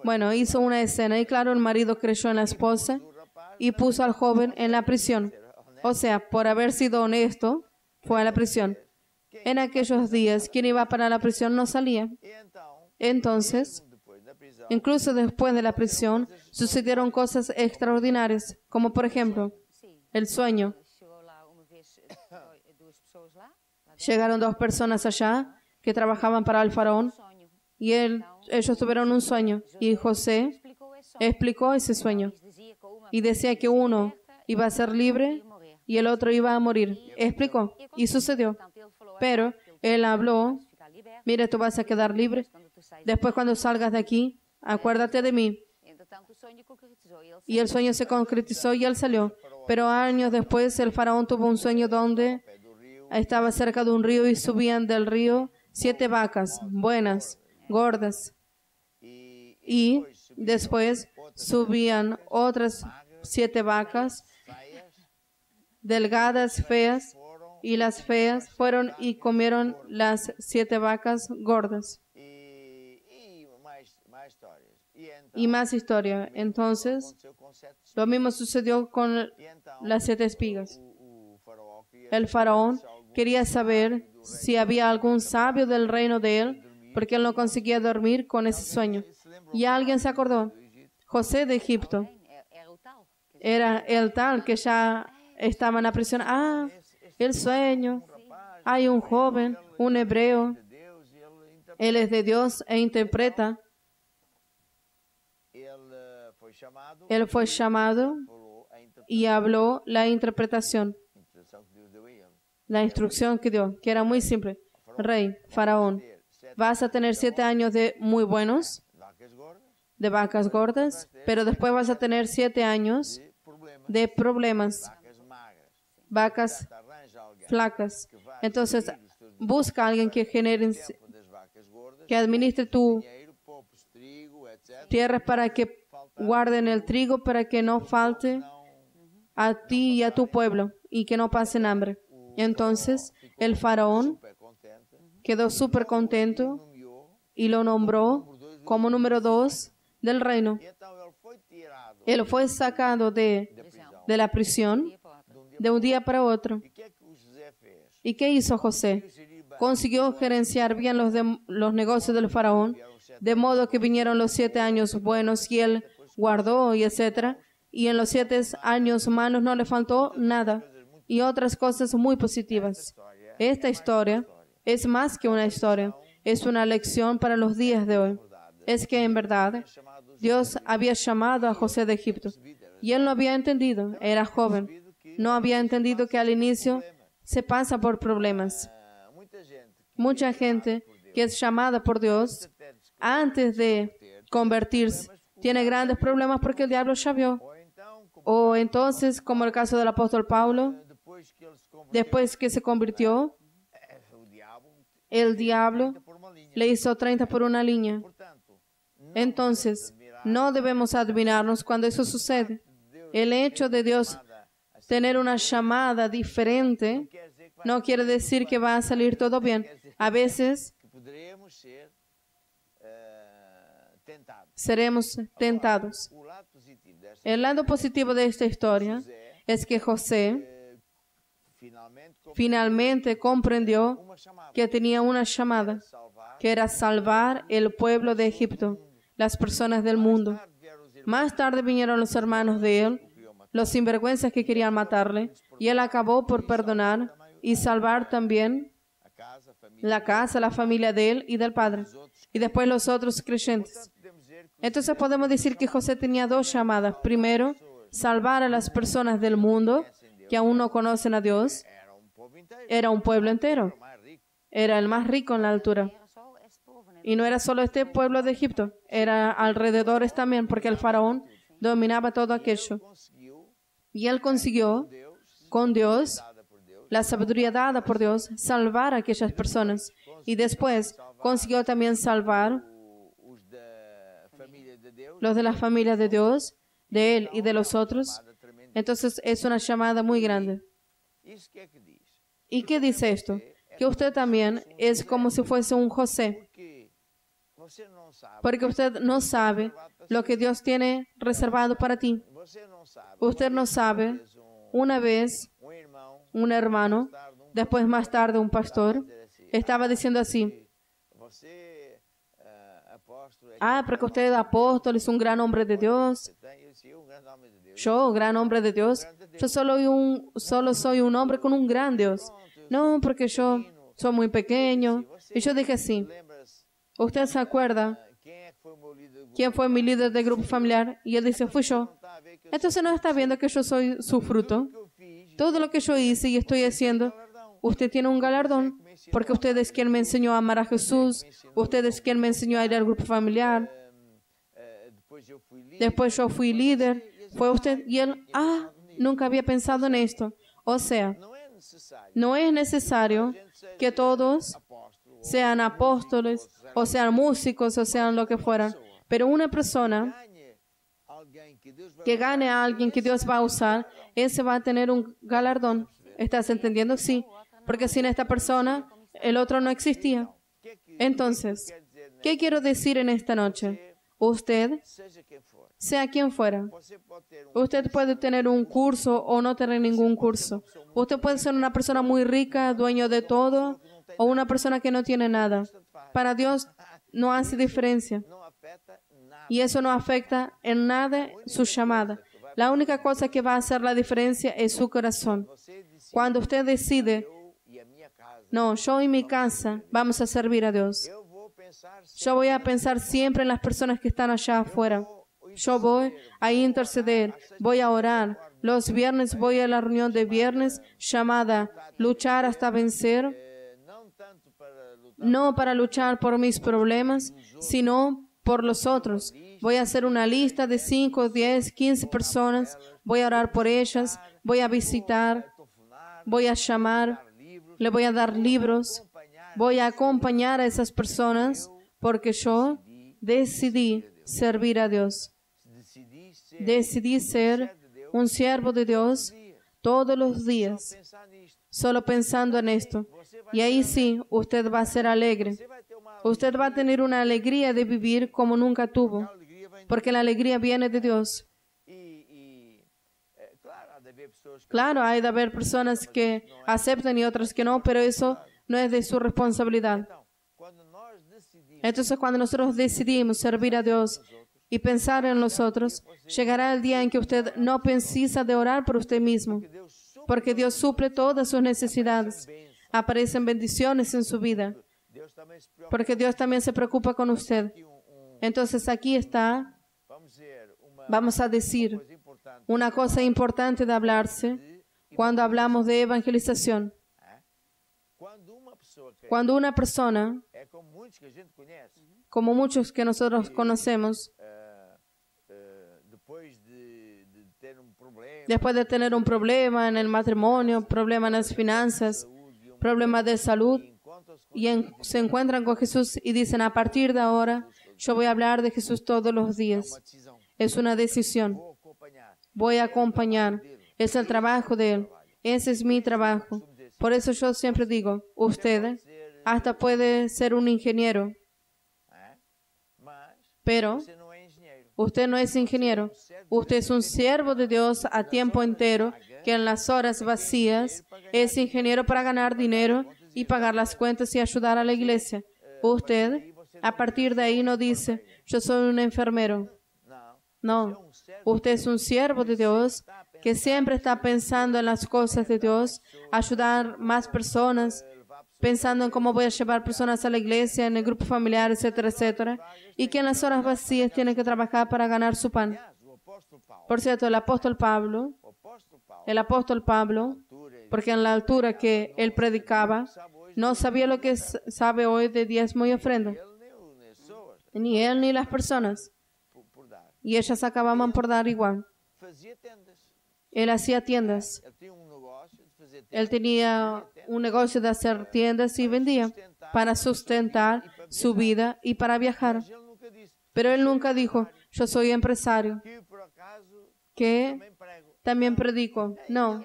Bueno, hizo una escena y claro, el marido creyó en la esposa y puso al joven en la prisión. O sea, por haber sido honesto, fue a la prisión. En aquellos días, quien iba para la prisión no salía. Entonces, incluso después de la prisión, sucedieron cosas extraordinarias, como por ejemplo, el sueño. Llegaron dos personas allá que trabajaban para el faraón y ellos tuvieron un sueño y José explicó ese sueño y decía que uno iba a ser libre y el otro iba a morir. Explicó y sucedió. Pero él habló, mire, tú vas a quedar libre. Después cuando salgas de aquí, acuérdate de mí. Y el sueño se concretizó y él salió. Pero años después el faraón tuvo un sueño donde estaba cerca de un río y subían del río 7 vacas buenas, gordas. Y después subían otras 7 vacas delgadas, feas. Y las feas fueron y comieron las 7 vacas gordas. Y más historia. Entonces, lo mismo sucedió con las 7 espigas. El faraón quería saber si había algún sabio del reino de él, porque él no conseguía dormir con ese sueño. Y alguien se acordó. José de Egipto era el tal que ya estaba en la prisión. El sueño. Hay un joven, un hebreo. Él es de Dios e interpreta. Él fue llamado y habló la interpretación. La instrucción que dio, que era muy simple. Rey, faraón, vas a tener 7 años de muy buenos, de vacas gordas, pero después vas a tener 7 años de problemas, vacas flacas. Entonces, busca a alguien que genere, que administre tu tierra para que guarden el trigo, para que no falte a ti y a tu pueblo y que no pasen hambre. Entonces, el faraón quedó súper contento y lo nombró como número 2 del reino. Él fue sacado de la prisión de un día para otro. ¿Y qué hizo José? Consiguió gerenciar bien los negocios del faraón, de modo que vinieron los 7 años buenos y él guardó y etcétera. Y en los 7 años malos no le faltó nada. Y otras cosas muy positivas. Esta historia es más que una historia. Es una lección para los días de hoy. Es que en verdad Dios había llamado a José de Egipto. Y él no había entendido. Era joven. No había entendido que al inicio se pasa por problemas. Mucha gente que es llamada por Dios antes de convertirse tiene grandes problemas porque el diablo ya vio. O entonces, como el caso del apóstol Pablo, después que se convirtió, el diablo le hizo 30 por una línea. Entonces, no debemos admirarnos cuando eso sucede. El hecho de Dios tener una llamada diferente no quiere decir que va a salir todo bien. A veces seremos tentados. El lado positivo de esta historia es que José finalmente comprendió que tenía una llamada, que era salvar el pueblo de Egipto, las personas del mundo. Más tarde vinieron los hermanos de él, los sinvergüenzas que querían matarle, y él acabó por perdonar y salvar también la casa, la familia de él y del padre, y después los otros creyentes. Entonces podemos decir que José tenía 2 llamadas. Primero, salvar a las personas del mundo que aún no conocen a Dios. Era un pueblo entero. Era el más rico en la altura. Y no era solo este pueblo de Egipto, era alrededores también, porque el faraón dominaba todo aquello. Y él consiguió, con Dios, la sabiduría dada por Dios, salvar a aquellas personas. Y después consiguió también salvar los de la familia de Dios, de él y de los otros. Entonces es una llamada muy grande. ¿Y qué dice esto? Que usted también es como si fuese un José. Porque usted no sabe lo que Dios tiene reservado para ti. Usted no sabe, una vez un hermano, después más tarde un pastor, estaba diciendo así: porque usted es apóstol, es un gran hombre de Dios. Yo, gran hombre de Dios, yo solo soy un hombre con un gran Dios. No, porque yo soy muy pequeño. Y yo dije así: ¿usted se acuerda quién fue mi líder de grupo familiar? Y él dice: fui yo. Entonces no está viendo que yo soy su fruto. Todo lo que yo hice y estoy haciendo, usted tiene un galardón, porque usted es quien me enseñó a amar a Jesús. Usted es quien me enseñó a ir al grupo familiar. Después yo fui líder. Fue usted. Y él, nunca había pensado en esto. O sea, no es necesario que todos sean apóstoles, o sean músicos, o sean lo que fueran. Pero una persona que gane a alguien que Dios va a usar, ese va a tener un galardón. ¿Estás entendiendo? Sí. Porque sin esta persona, el otro no existía. Entonces, ¿qué quiero decir en esta noche? Usted, sea quien fuera, usted puede tener un curso o no tener ningún curso. Usted puede ser una persona muy rica, dueño de todo, o una persona que no tiene nada. Para Dios no hace diferencia. Y eso no afecta en nada su llamada. La única cosa que va a hacer la diferencia es su corazón. Cuando usted decide, no, yo y mi casa vamos a servir a Dios. Yo voy a pensar siempre en las personas que están allá afuera. Yo voy a interceder, voy a orar. Los viernes voy a la reunión de viernes llamada Luchar hasta vencer. No para luchar por mis problemas, sino por los otros. Voy a hacer una lista de 5, 10, 15 personas. Voy a orar por ellas. Voy a visitar. Voy a llamar. Le voy a dar libros. Voy a acompañar a esas personas porque yo decidí servir a Dios. Decidí ser un siervo de Dios todos los días. Solo pensando en esto. Y ahí sí, usted va a ser alegre. Usted va a tener una alegría de vivir como nunca tuvo, porque la alegría viene de Dios. Claro, hay de haber personas que aceptan y otras que no, pero eso no es de su responsabilidad. Entonces, cuando nosotros decidimos servir a Dios y pensar en los otros, llegará el día en que usted no precisa de orar por usted mismo, porque Dios suple todas sus necesidades. Aparecen bendiciones en su vida, porque Dios también se preocupa con usted. Entonces, aquí está, vamos a decir, una cosa importante de hablarse cuando hablamos de evangelización. Cuando una persona, como muchos que nosotros conocemos, después de tener un problema en el matrimonio, problema en las finanzas, problema de salud, y se encuentran con Jesús y dicen, a partir de ahora, yo voy a hablar de Jesús todos los días. Es una decisión. Voy a acompañar. Es el trabajo de Él. Ese es mi trabajo. Por eso yo siempre digo, usted hasta puede ser un ingeniero, pero usted no es ingeniero. Usted es un siervo de Dios a tiempo entero que en las horas vacías es ingeniero para ganar dinero y pagar las cuentas y ayudar a la iglesia. Usted, a partir de ahí, no dice, yo soy un enfermero. No, usted es un siervo de Dios que siempre está pensando en las cosas de Dios, ayudar más personas, pensando en cómo voy a llevar personas a la iglesia, en el grupo familiar, etcétera, etcétera, y que en las horas vacías tiene que trabajar para ganar su pan. Por cierto, el apóstol Pablo, porque en la altura que él predicaba, no sabía lo que sabe hoy de diezmo y ofrenda, ni él ni las personas, y ellas acababan por dar igual. Él hacía tiendas. Él tenía un negocio de hacer tiendas y vendía para sustentar su vida y para viajar. Pero él nunca dijo, yo soy empresario, que también predico. No.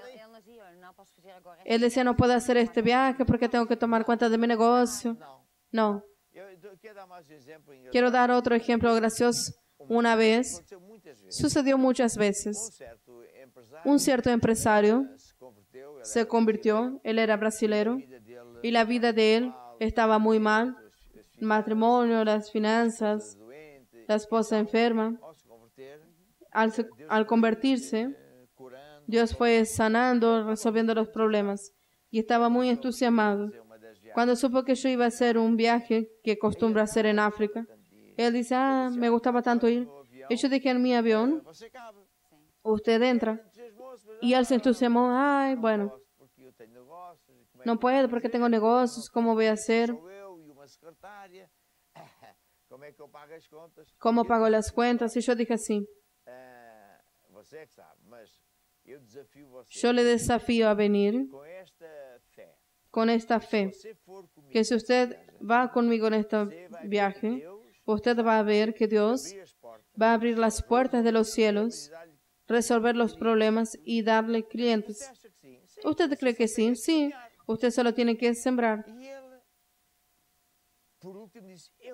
Él decía, no puedo hacer este viaje porque tengo que tomar cuenta de mi negocio. No. Quiero dar otro ejemplo gracioso. Una vez, sucedió muchas veces, un cierto empresario se convirtió, él era brasilero, y la vida de él estaba muy mal, el matrimonio, las finanzas, la esposa enferma. Al convertirse, Dios fue sanando, resolviendo los problemas, y estaba muy entusiasmado. Cuando supo que yo iba a hacer un viaje que acostumbro a hacer en África, él dice, me gustaba tanto ir. Y yo dije, en mi avión, usted entra. Y él se entusiasmó, bueno, no puedo porque tengo negocios, ¿cómo voy a hacer? ¿Cómo pago las cuentas? Y yo dije así, yo le desafío a venir con esta fe, que si usted va conmigo en este viaje, usted va a ver que Dios va a abrir las puertas de los cielos, resolver los problemas y darle clientes. ¿Usted cree que sí? Sí. Usted solo tiene que sembrar.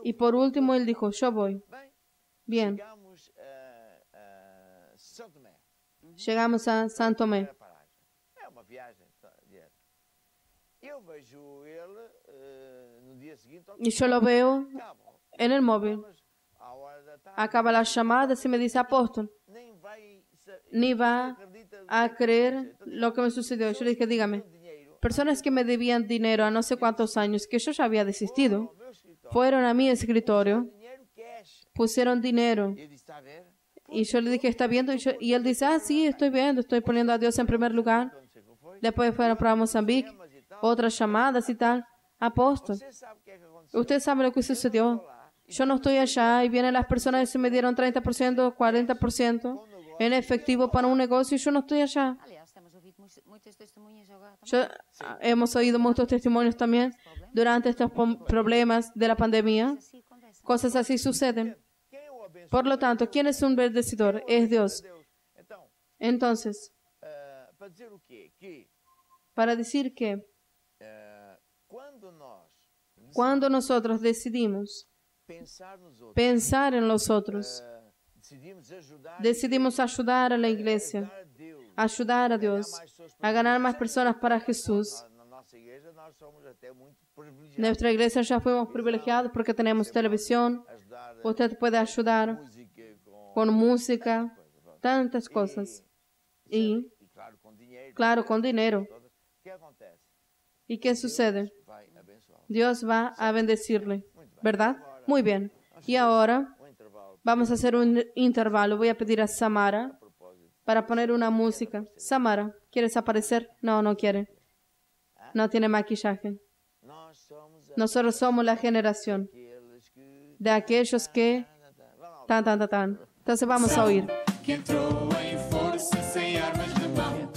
Y por último, él dijo, yo voy. Bien. Llegamos a São Tomé. Y yo lo veo en el móvil. Acaba la llamada y me dice, apóstol, ni va a creer lo que me sucedió. Yo le dije, dígame, personas que me debían dinero a no sé cuántos años, que yo ya había desistido, fueron a mi escritorio, pusieron dinero. Y yo le dije, ¿está viendo? Y él dice, sí, estoy viendo, estoy poniendo a Dios en primer lugar. Después fueron para Mozambique, otras llamadas y tal. Apóstol, usted sabe lo que sucedió. Yo no estoy allá y vienen las personas y me dieron 30%, 40% en efectivo para un negocio y yo no estoy allá. Hemos oído muchos testimonios también durante estos problemas de la pandemia. Cosas así suceden. Por lo tanto, ¿quién es un bendecidor? Es Dios. Entonces, para decir que Cuando nosotros decidimos pensar nos outros, pensar en los otros, decidimos ayudar a la iglesia, ayudar a Dios, a ganar más personas para Jesús. Na nossa igreja nós somos até muito privilegiados. Nuestra iglesia ya fuimos privilegiados porque tenemos televisión. Ajudar Usted puede ayudar música con música, tantas cosas. Y, claro com dinheiro. claro, con dinero. O que acontece? ¿Y qué sucede? Vai abençoar. Dios va a bendecirle, ¿verdad? Muy bien. Y ahora Intervalo vamos a hacer un intervalo. Voy a pedir a Samara para poner una música. Samara, ¿quieres aparecer? No, no quiere. No tiene maquillaje. nós somos Nosotros somos la generación aqueles que de aquellos que... Tan, tan, tan, tan. Entonces vamos a oír. Que entrou em força sem armas de mão.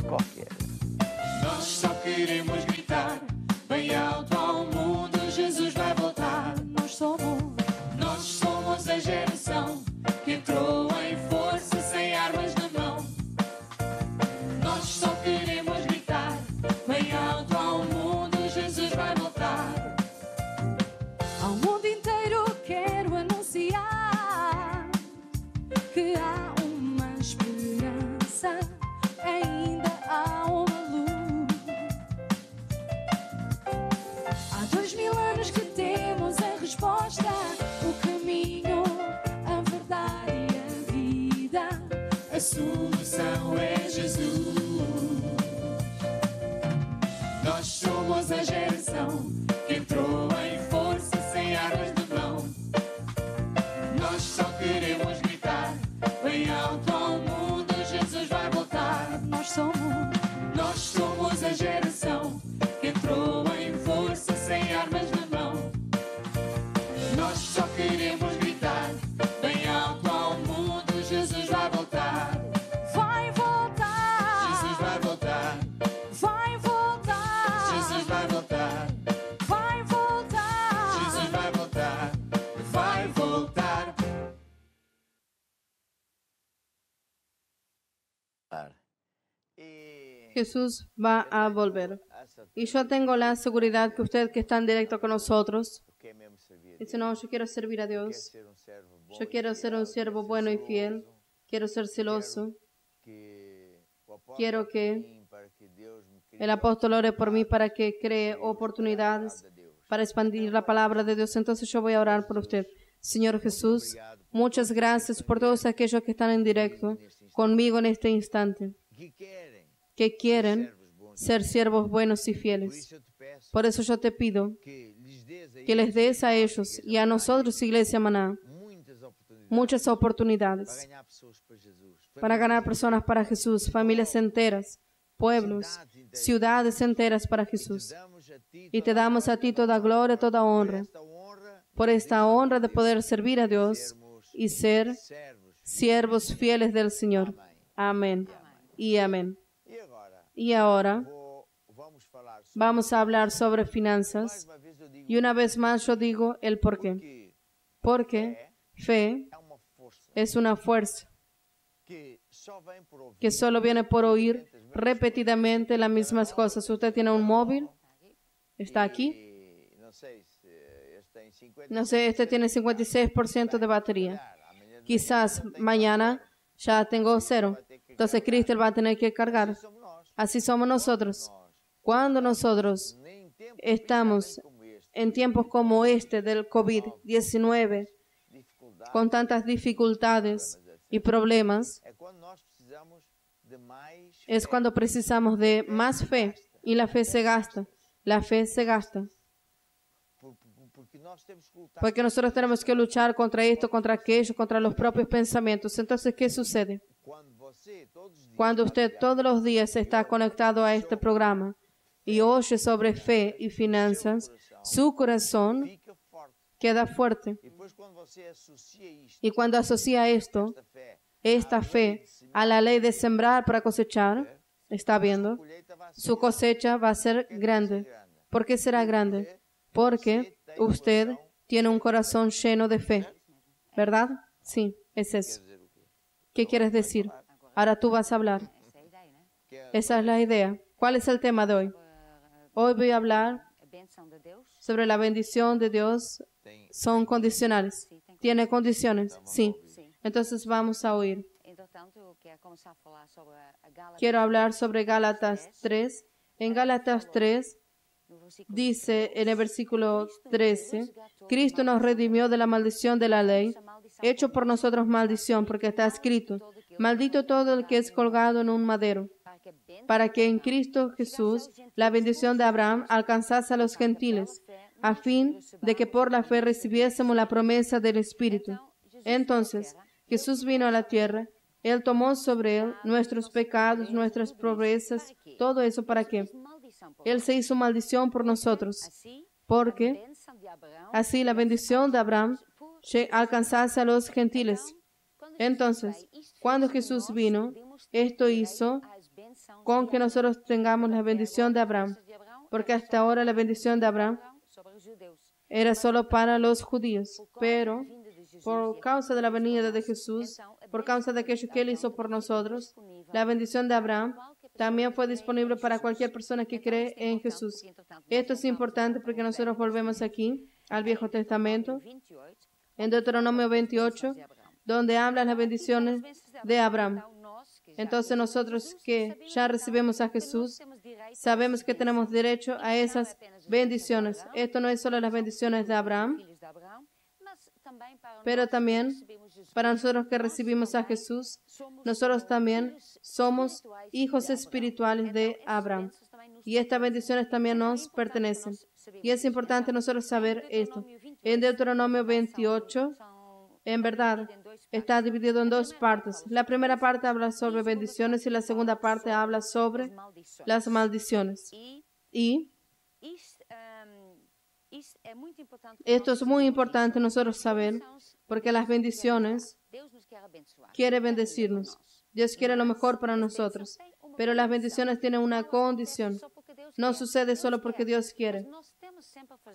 Nós só queremos gritar bem alto ao mundo, Jesus vai voltar. Nós somos a geração que entrou em força sem armas de mão. Nós só queremos gritar bem alto ao mundo, Jesus vai voltar. ao mundo inteiro quero anunciar que há uma esperança, ainda há uma luz. Há 2000 anos que temos a resposta, o caminho, a verdade e a vida. A solução é Jesus. Nós somos a geração que entrou em força sem armas de mão. Nós só queremos gritar bem alto ao mundo, Jesus vai voltar. Nós somos a geração que entrou em força sem armas de mão. Nós só queremos gritar bem alto ao mundo, Jesus vai voltar. vai voltar, Jesus vai voltar. vai voltar, Jesus vai voltar. vai voltar. Jesus vai voltar. Vai voltar. e Jesús va a volver. Y yo tengo la seguridad que usted que está en directo con nosotros, quer mesmo servir. dice, no, yo quiero servir a Quer Dios. ser servo bom. Yo quiero ser un siervo bueno y fiel. Quiero ser celoso. Que o apóstolo Quiero que ore para que Deus me crie el apóstol ore por mí para que cree oportunidades para expandir la palabra de Dios. Entonces yo voy a orar por usted. Señor Jesús, muchas gracias por todos aquellos que están en directo conmigo en este instante, que querem que quieren servos bons. ser siervos buenos y Por fieles. isso eu te peço Por eso yo te pido que lhes des a que les eles des a ellos y a nosotros, Iglesia Maná, muitas oportunidades muchas para oportunidades ganhar pessoas para Jesus. para ganar personas para Jesús, familias enteras, pueblos, ciudades enteras para Jesús. Damos a ti Y te damos a ti toda gloria, toda honra, esta honra por esta honra de poder servir a Dios y ser servos. siervos fieles del Señor. Amén y amén. E agora Y ahora vamos falar sobre vamos a hablar sobre finanzas. uma vez eu digo Y una vez más yo digo el por qué. que Porque fe é uma força es una fuerza que só vem por ouvir. que solo viene por oír repetidamente las mismas cosas. Usted tiene un móvil, está aquí. E não sei se este tem 50. No sé, este tiene 56% de batería. Amanhã Quizás mañana ya tengo 0. Entonces Cristel va a tener que cargar. somos nós. Así somos nosotros. Cuando nosotros Nem tempo estamos como este, en tiempos como este del COVID-19, dificuldade, con tantas dificultades y problemas, é quando nós precisamos de mais es cuando precisamos de más fe. Y la fe se gasta. La fe se gasta. porque nós temos que lutar. Porque nosotros tenemos que luchar contra esto, contra aquello, contra los propios pensamientos. Entonces, ¿qué sucede? Quando você todos os dias Cuando usted todos los días está conectado a este programa y oye sobre fe y finanzas, su corazón fica forte. queda fuerte. E depois quando você associa isto, Y cuando asocia esto, esta fé, esta fe, a la lei de sembrar para cosechar, está viendo, colheita vai ser su cosecha va a ser grande. ¿Por qué será grande? Porque usted tiene un corazón lleno de fe. ¿Verdad? Sí, es eso. dizer o quê? ¿Qué quieres decir? Ahora tú vas a hablar. Essa é a ideia, né? Esa es la idea. ¿Cuál es el tema de hoy? Hoy voy a hablar sobre la bendición de Dios son condicionales. ¿Tiene condiciones? Sí. Entonces vamos a oír. Quiero hablar sobre Gálatas 3. En Gálatas 3 dice en el versículo 13, Cristo nos redimió de la maldición de la ley, hecho por nosotros maldición, porque está escrito, maldito todo el que es colgado en un madero, para que en Cristo Jesús la bendición de Abraham alcanzase a los gentiles, a fin de que por la fe recibiésemos la promesa del Espíritu. Entonces, Jesús vino a la tierra, Él tomó sobre Él nuestros pecados, nuestras pobrezas, todo eso para que Él se hizo maldición por nosotros, porque así la bendición de Abraham alcanzase a los gentiles. Entonces, cuando Jesús vino, esto hizo con que nosotros tengamos la bendición de Abraham, porque hasta ahora la bendición de Abraham era solo para los judíos, pero por causa de la venida de Jesús, por causa de aquello que Él hizo por nosotros, la bendición de Abraham también fue disponible para cualquier persona que cree en Jesús. Esto es importante porque nosotros volvemos aquí al Viejo Testamento, en Deuteronomio 28, donde habla las bendiciones de Abraham. Entonces nosotros que ya recibimos a Jesús, sabemos que tenemos derecho a esas bendiciones. Esto no es solo las bendiciones de Abraham, pero también para nosotros que recibimos a Jesús, nosotros también somos hijos espirituales de Abraham. Y estas bendiciones también nos pertenecen. Y es importante nosotros saber esto. En Deuteronomio 28, en verdad, está dividido en dos partes. La primera parte habla sobre bendiciones y la segunda parte habla sobre las maldiciones. Y esto es muy importante nosotros saber, porque las bendiciones quiere bendecirnos. Dios quiere lo mejor para nosotros, pero las bendiciones tienen una condición. No sucede solo porque Dios quiere.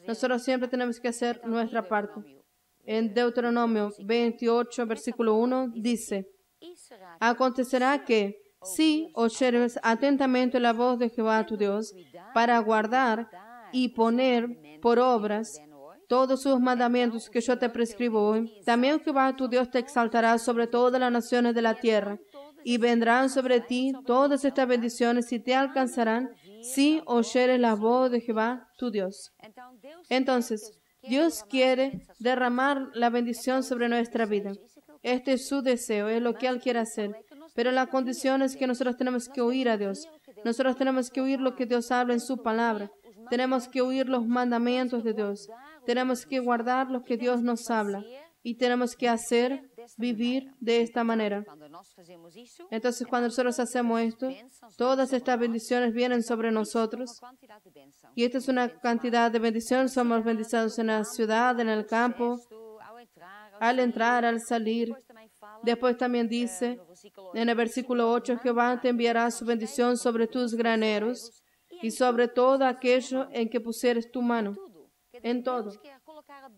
Nosotros siempre tenemos que hacer nuestra parte. En Deuteronomio 28, versículo 1, dice, acontecerá que, si oyeres atentamente la voz de Jehová tu Dios, para guardar y poner por obras todos sus mandamientos que yo te prescribo hoy, también Jehová tu Dios te exaltará sobre todas las naciones de la tierra, y vendrán sobre ti todas estas bendiciones y te alcanzarán si oyeres la voz de Jehová tu Dios. Entonces, Dios quiere derramar la bendición sobre nuestra vida. Este es su deseo, es lo que Él quiere hacer. Pero la condición es que nosotros tenemos que oír a Dios. Nosotros tenemos que oír lo que Dios habla en su palabra. Tenemos que oír los mandamientos de Dios. Tenemos que guardar lo que Dios nos habla. Y tenemos que hacer, vivir de esta manera. Entonces, cuando nosotros hacemos esto, todas estas bendiciones vienen sobre nosotros. Y esta es una cantidad de bendiciones. Somos bendecidos en la ciudad, en el campo, al entrar, al salir. Después también dice, en el versículo 8, Jehová te enviará su bendición sobre tus graneros y sobre todo aquello en que pusieres tu mano. En todo.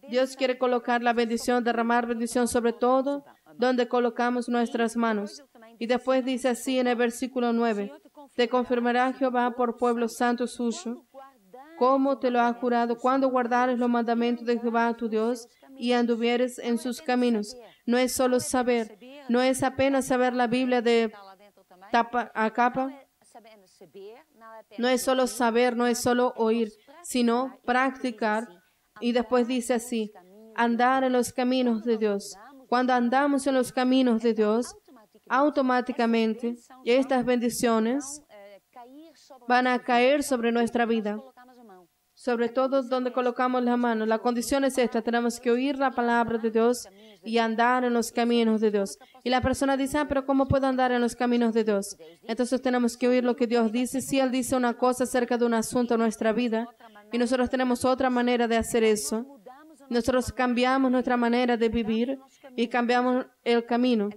Dios quiere colocar la bendición, derramar bendición sobre todo donde colocamos nuestras manos. Y después dice así en el versículo 9, te confirmará Jehová por pueblo santo suyo, como te lo ha jurado, cuando guardares los mandamientos de Jehová tu Dios y anduvieres en sus caminos. No es solo saber, no es apenas saber la Biblia de tapa a capa, no es solo saber, no es solo oír, sino practicar. Y después dice así, andar en los caminos de Dios. Cuando andamos en los caminos de Dios, automáticamente estas bendiciones van a caer sobre nuestra vida, sobre todo donde colocamos la mano. La condición es esta, tenemos que oír la palabra de Dios y andar en los caminos de Dios. Y la persona dice, pero ¿cómo puedo andar en los caminos de Dios? Entonces tenemos que oír lo que Dios dice. Si Él dice una cosa acerca de un asunto en nuestra vida, y nosotros tenemos otra manera de hacer eso, nosotros cambiamos nuestra manera de vivir y cambiamos el camino.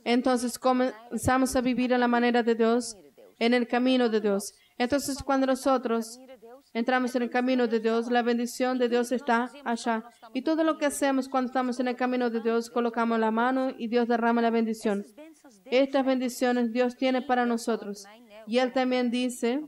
Entonces comenzamos a vivir en la manera de Dios, en el camino de Dios. Entonces cuando nosotros entramos en el camino de Dios, la bendición de Dios está allá. Y todo lo que hacemos cuando estamos en el camino de Dios, colocamos la mano y Dios derrama la bendición. Estas bendiciones Dios tiene para nosotros. Y Él también dice,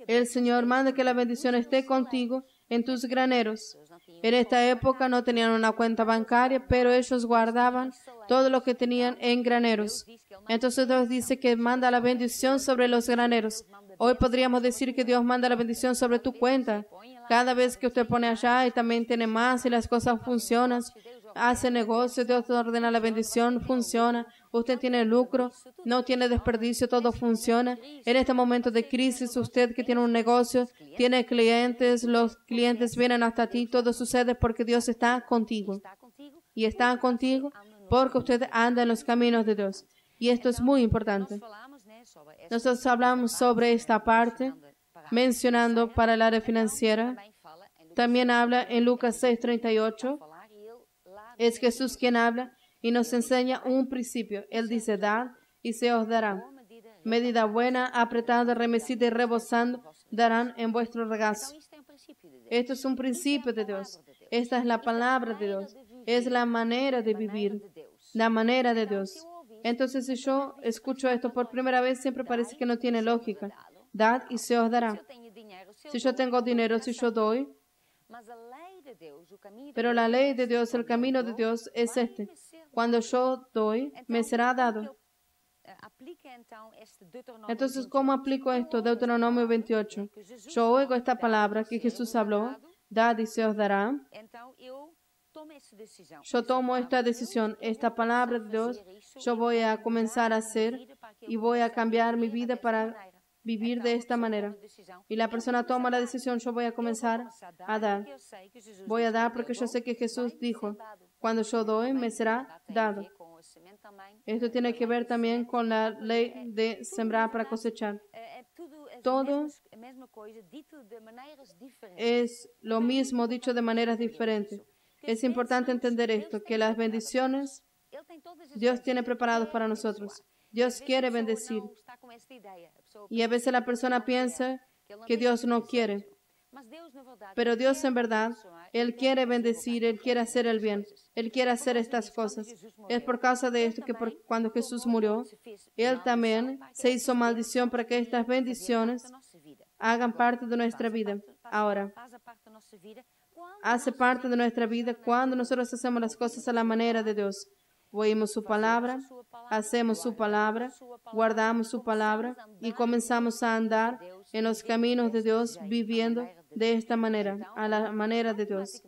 El Señor manda que la bendición esté contigo en tus graneros. En esta época no tenían una cuenta bancaria, pero ellos guardaban todo lo que tenían en graneros. Entonces Dios dice que manda la bendición sobre los graneros. Hoy podríamos decir que Dios manda la bendición sobre tu cuenta. Cada vez que usted pone allá y también tiene más y las cosas funcionan, hace negocio, Dios ordena la bendición, funciona. Usted tiene lucro, no tiene desperdicio, todo funciona. En este momento de crisis, usted que tiene un negocio, tiene clientes, los clientes vienen hasta ti, todo sucede porque Dios está contigo. Y está contigo porque usted anda en los caminos de Dios. Y esto es muy importante. Nosotros hablamos sobre esta parte, mencionando para el área financiera. También habla en Lucas 6:38. Es Jesús quien habla y nos enseña un principio. Él dice, dad y se os dará. Medida buena, apretada, remecida y rebosando, darán en vuestro regazo. Esto es un principio de Dios. Esta es la palabra de Dios. Es la manera de vivir, la manera de Dios. Entonces, si yo escucho esto por primera vez, siempre parece que no tiene lógica. Dad y se os dará. Si yo tengo dinero, si yo doy, pero la ley de Dios, el camino de Dios es este. Cuando yo doy, me será dado. Entonces, ¿cómo aplico esto? Deuteronomio 28. Yo oigo esta palabra que Jesús habló, dad y se os dará. Yo tomo esta decisión, esta palabra de Dios, yo voy a comenzar a hacer y voy a cambiar mi vida para vivir de esta manera. Y la persona toma la decisión, yo voy a comenzar a dar. Voy a dar porque yo sé que Jesús dijo, cuando yo doy, me será dado. Esto tiene que ver también con la ley de sembrar para cosechar. Todo es lo mismo dicho de maneras diferentes. Es importante entender esto, que las bendiciones Dios tiene preparadas para nosotros. Dios quiere bendecir. Y a veces la persona piensa que Dios no quiere. Pero Dios en verdad, Él quiere bendecir, Él quiere hacer el bien. Él quiere hacer estas cosas. Es por causa de esto que cuando Jesús murió, Él también se hizo maldición para que estas bendiciones hagan parte de nuestra vida. Ahora, hace parte de nuestra vida cuando nosotros hacemos las cosas a la manera de Dios. Oímos su palabra, hacemos su palabra, guardamos su palabra y comenzamos a andar en los caminos de Dios viviendo de esta manera, a la manera de Dios.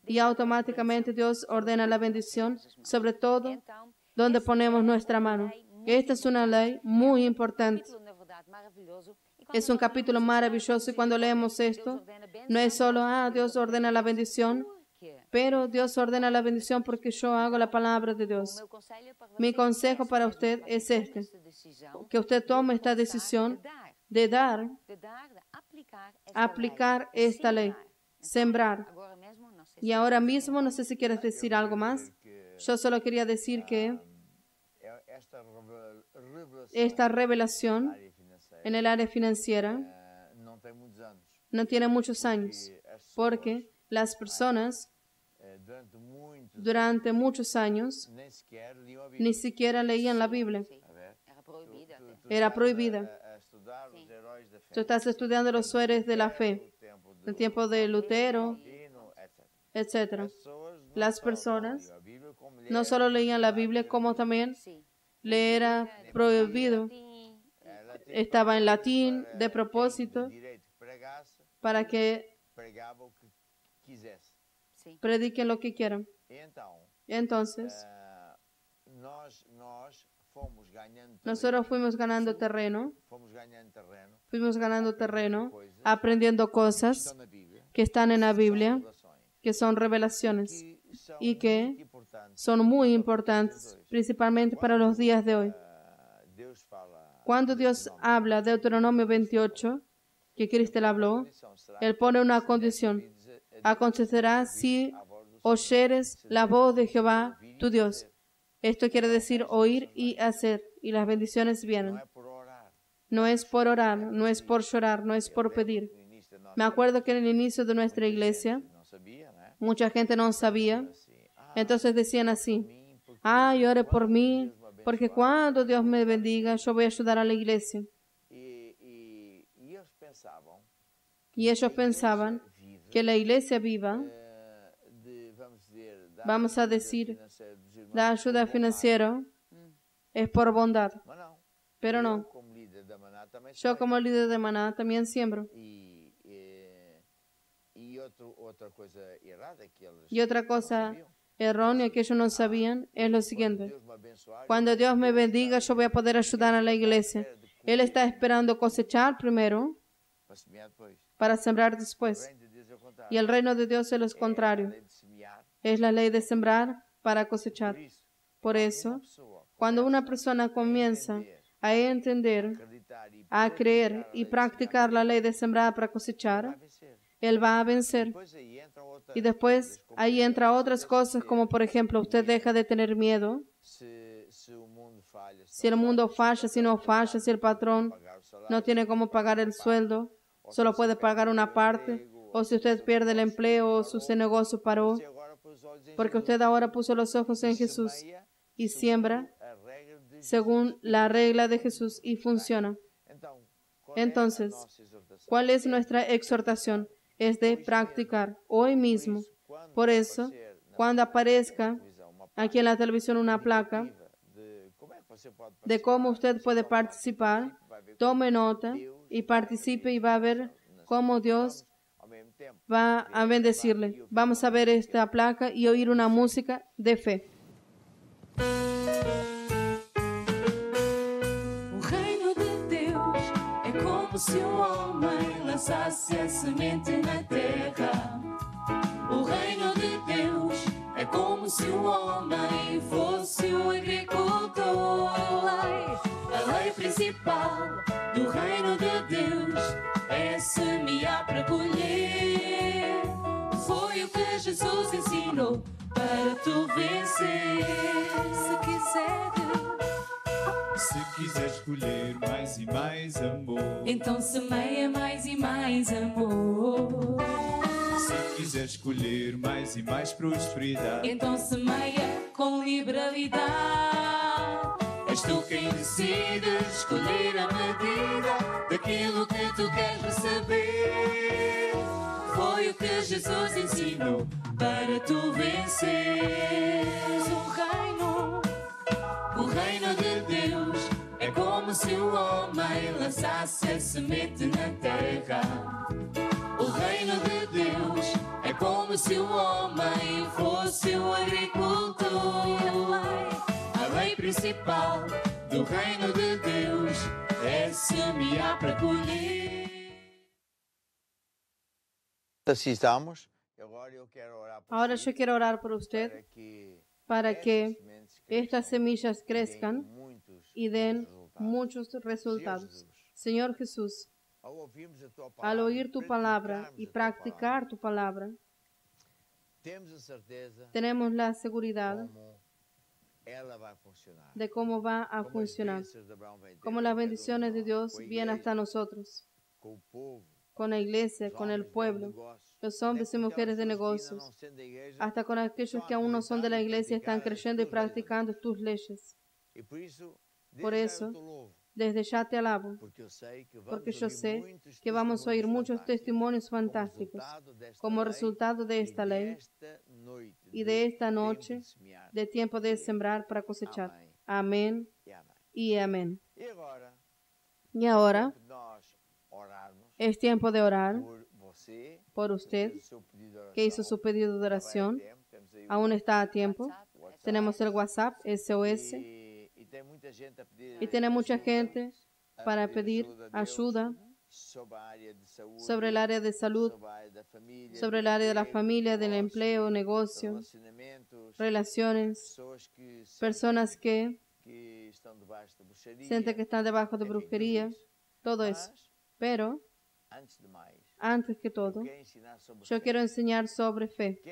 Y automáticamente Dios ordena la bendición sobre todo donde ponemos nuestra mano. Esta es una ley muy importante. Es un capítulo maravilloso y cuando leemos esto, no es solo, Dios ordena la bendición, pero Dios ordena la bendición porque yo hago la palabra de Dios. Mi consejo para usted es este, que usted tome esta decisión de dar, aplicar esta ley, sembrar. Y ahora mismo, no sé si quieres decir algo más. Yo solo quería decir que esta revelación en el área financiera no tiene muchos años, porque las personas durante muchos años ni siquiera leían la Biblia. Era prohibida. Tú estás estudiando los héroes de la fe, el tiempo de Lutero, etc. Las personas no solo leían la Biblia, como también le era prohibido. Estaba en latín de propósito para que prediquen lo que quieran. Entonces, nosotros fuimos ganando terreno, aprendiendo cosas que están en la Biblia, que son revelaciones y que son muy importantes, principalmente para los días de hoy. Cuando Dios habla de Deuteronomio 28, que Cristo habló, Él pone una condición. Acontecerá si oyeres la voz de Jehová, tu Dios. Esto quiere decir oír y hacer, y las bendiciones vienen. No es por orar, no es por llorar, no es por pedir. Me acuerdo que en el inicio de nuestra iglesia, mucha gente no sabía. Entonces decían así, ore por mí, porque cuando Dios me bendiga, yo voy a ayudar a la iglesia. Y ellos pensaban que la iglesia viva, vamos a decir, la ayuda financiera es por bondad. Pero no. Yo como líder de Maná también siembro. Y otra cosa errónea que ellos no sabían es lo siguiente. Cuando Dios me bendiga, yo voy a poder ayudar a la iglesia. Él está esperando cosechar primero para sembrar después. Y el reino de Dios es lo contrario. Es la ley de sembrar para cosechar. Por eso, cuando una persona comienza a entender, a creer y practicar la ley de sembrar para cosechar, él va a vencer. Y después ahí entra otras cosas, como por ejemplo, usted deja de tener miedo. Si el mundo falla, si no falla, si el patrón no tiene cómo pagar el sueldo, solo puede pagar una parte, o si usted pierde el empleo o su negocio paró, porque usted ahora puso los ojos en Jesús y siembra según la regla de Jesús y funciona. Entonces, ¿cuál es nuestra exhortación? Es de practicar hoy mismo. Por eso, cuando aparezca aquí en la televisión una placa de cómo usted puede participar, tome nota y participe y va a ver cómo Dios va a bendecirle. Vamos a ver esta placa y oír una música de fe. O reino de Deus é como se homem lançasse a semente na terra. O reino de Deus é como se homem fosse o agricultor. A lei principal do reino de Deus é semear para colher. Foi o que Jesus ensinou para tu vencer. Se quiseres colher mais e mais amor, então semeia mais e mais amor. se quiseres colher mais e mais prosperidade, Então semeia com liberalidade. és tu quem decide escolher a medida daquilo que tu queres receber. Foi o que Jesus ensinou para tu venceres. O reino de Deus é como se o homem lançasse a semente na terra. O reino de Deus é como se o homem fosse o agricultor. A lei principal do reino de Deus é semear para colher. Assim estamos. Ahora yo quiero orar por usted para que estas semillas crezcan y den muchos resultados. Señor Jesús, al oír tu palabra y practicar tu palabra, tenemos la seguridad de cómo va a funcionar, cómo las bendiciones de Dios vienen hasta nosotros, con la iglesia, con el pueblo, los hombres y mujeres de negocios, hasta con aquellos que aún no son de la iglesia, están creyendo y practicando tus leyes. Por eso, desde ya te alabo, porque yo sé que vamos a oír muchos testimonios fantásticos como resultado de esta ley y de esta noche de tiempo de sembrar para cosechar. Amén y amén. Y ahora es tiempo de orar por usted que hizo su pedido de oración. Aún está a tiempo. Tenemos el WhatsApp SOS y tiene mucha gente para pedir ayuda sobre el área de salud, sobre el área de la familia, del empleo, negocio, relaciones, personas que sienten que están debajo de brujería, todo eso. Pero antes que todo, yo quiero enseñar sobre fe.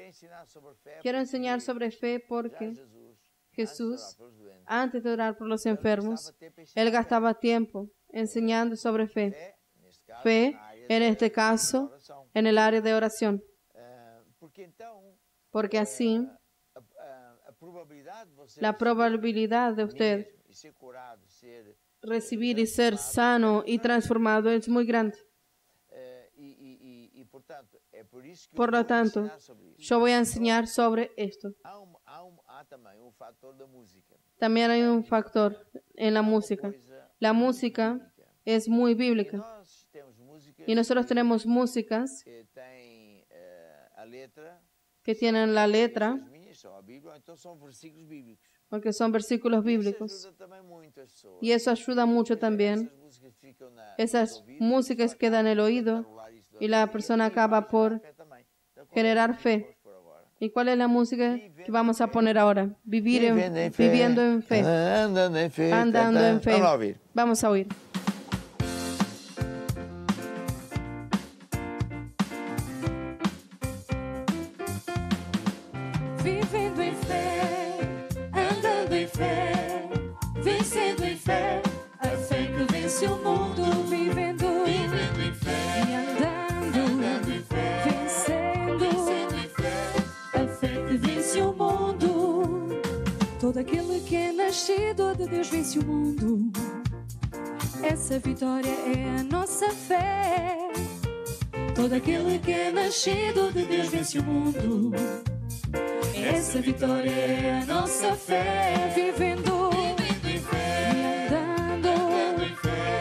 Quiero enseñar sobre fe porque Jesús, antes de orar por los enfermos, Él gastaba tiempo enseñando sobre fe. Fe, en este caso, en el área de oración. Porque así, la probabilidad de usted recibir y ser sano y transformado es muy grande. Por lo tanto, yo voy a enseñar sobre esto. También hay un factor en la música. La música es muy bíblica. Y nosotros tenemos músicas que tienen la letra, porque son versículos bíblicos. Y eso ayuda mucho también. Esas músicas quedan en el oído y la persona acaba por generar fe. ¿Y cuál es la música que vamos a poner ahora? Viviendo en fe. Andando en fe. Vamos a oír. Vivendo em fé, andando em fé, vencendo em fé, a fé que vence o mundo. Vivendo em fé e andando em fé, vencendo em fé, a fé que vence o mundo. Todo aquele que é nascido de Deus vence o mundo. Essa vitória é a nossa fé. Todo aquele que é nascido de Deus vence o mundo. Essa vitória é a nossa fé. Vivendo em fé e andando em fé,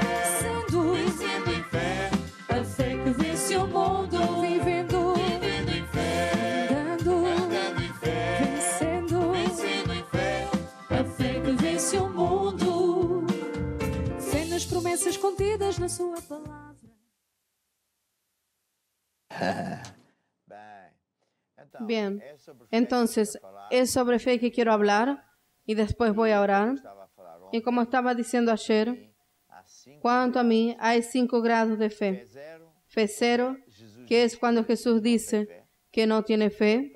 vencendo em fé, a fé que vence o mundo. Vivendo em fé, andando em fé, vencendo em fé, a fé que vence o mundo. Fé nas promessas contidas na sua palavra. Bien, entonces es sobre fe que quiero hablar y después voy a orar. Y como estaba diciendo ayer, cuanto a mí, hay 5 grados de fe. Fe 0, que es cuando Jesús dice que no tiene fe.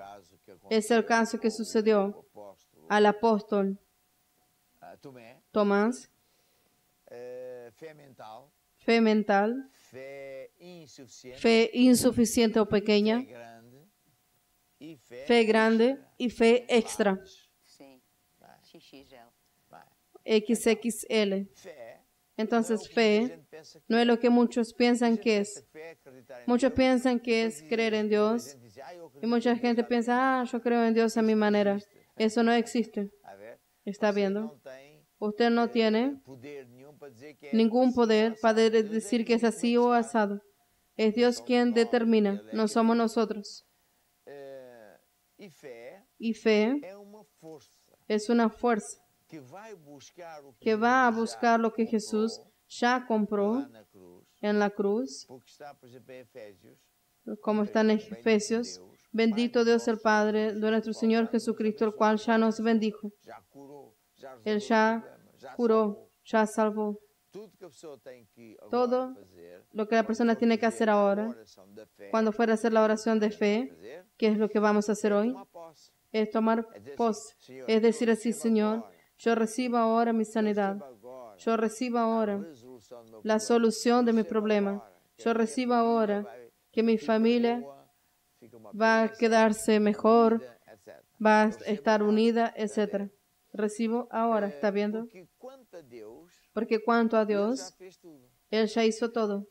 Es el caso que sucedió al apóstol Tomás. Fe mental, fe insuficiente o pequeña, fe grande y fe extra, Sim. XXL. XXL. Entonces, fe no es lo que muchos piensan que es. Muchos piensan que es creer en Dios y mucha gente piensa, yo creo en Dios a mi manera. Eso no existe. ¿Está viendo? Usted no tiene ningún poder para decir que es así o asado. Es Dios quien determina, no somos nosotros. Y fe es una fuerza que va a buscar lo que Jesús ya compró en la cruz, como está en Efesios. Bendito Dios el Padre de nuestro Señor Jesucristo, el cual ya nos bendijo. Él ya curó, ya salvó. Todo lo que la persona tiene que hacer ahora, cuando fuera a hacer la oración de fe, que es lo que vamos a hacer hoy, es tomar pos. Es decir así, Señor, yo recibo ahora mi sanidad. Yo recibo ahora la solución de mi problema. Yo recibo ahora que mi familia va a quedarse mejor, va a estar unida, etc. Recibo ahora, ¿está viendo? Porque cuanto a Dios, Él ya hizo todo.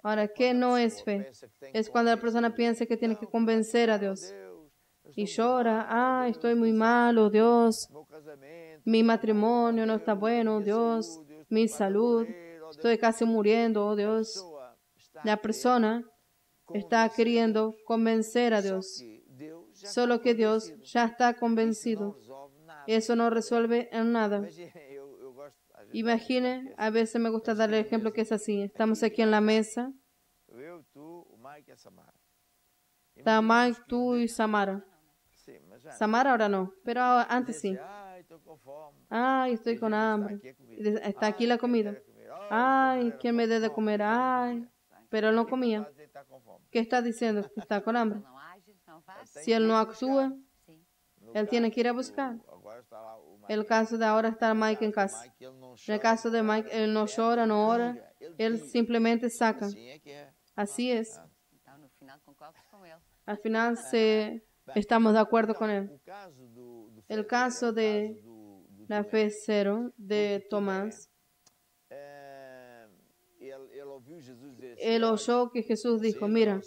Ahora, ¿qué no es fe? Es cuando la persona piensa que tiene que convencer a Dios. Y llora, estoy muy malo, Dios. Mi matrimonio no está bueno, Dios. Mi salud, estoy casi muriendo, oh Dios. La persona está queriendo convencer a Dios. Solo que Dios ya está convencido. Eso no resuelve en nada. Imagine, a veces me gusta darle el ejemplo que es así. Estamos aquí en la mesa. Está Mike, tú y Samara. Samara ahora no, pero antes sí. Ay, estoy con hambre. Está aquí la comida. Ay, ¿quién me dé de comer? Ay, pero él no comía. ¿Qué está diciendo? Que está con hambre. Não age, não faz. Si él no actúa, Sim. él tiene que ir a buscar. El caso de ahora está Mike en casa. En el caso de Mike, él no llora, no ora, él simplemente saca. Así es. Então, no final, concordas com ele. Al final estamos de acuerdo con él. El caso de la fe 0 de Tomás, él oyó que Jesús dijo, mira,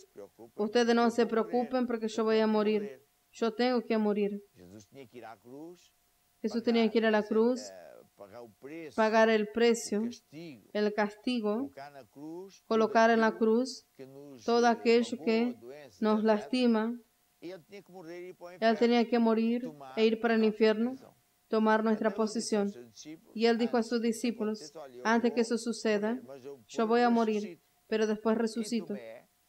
ustedes no se preocupen porque yo voy a morir. Yo tengo que morir. Jesús tenía que ir a la cruz, pagar el precio, el castigo, colocar en la cruz todo aquello que nos lastima. Él tenía que morir e ir para el infierno, tomar nuestra posición. Y él dijo a sus discípulos, antes que eso suceda, yo voy a morir, pero después resucito.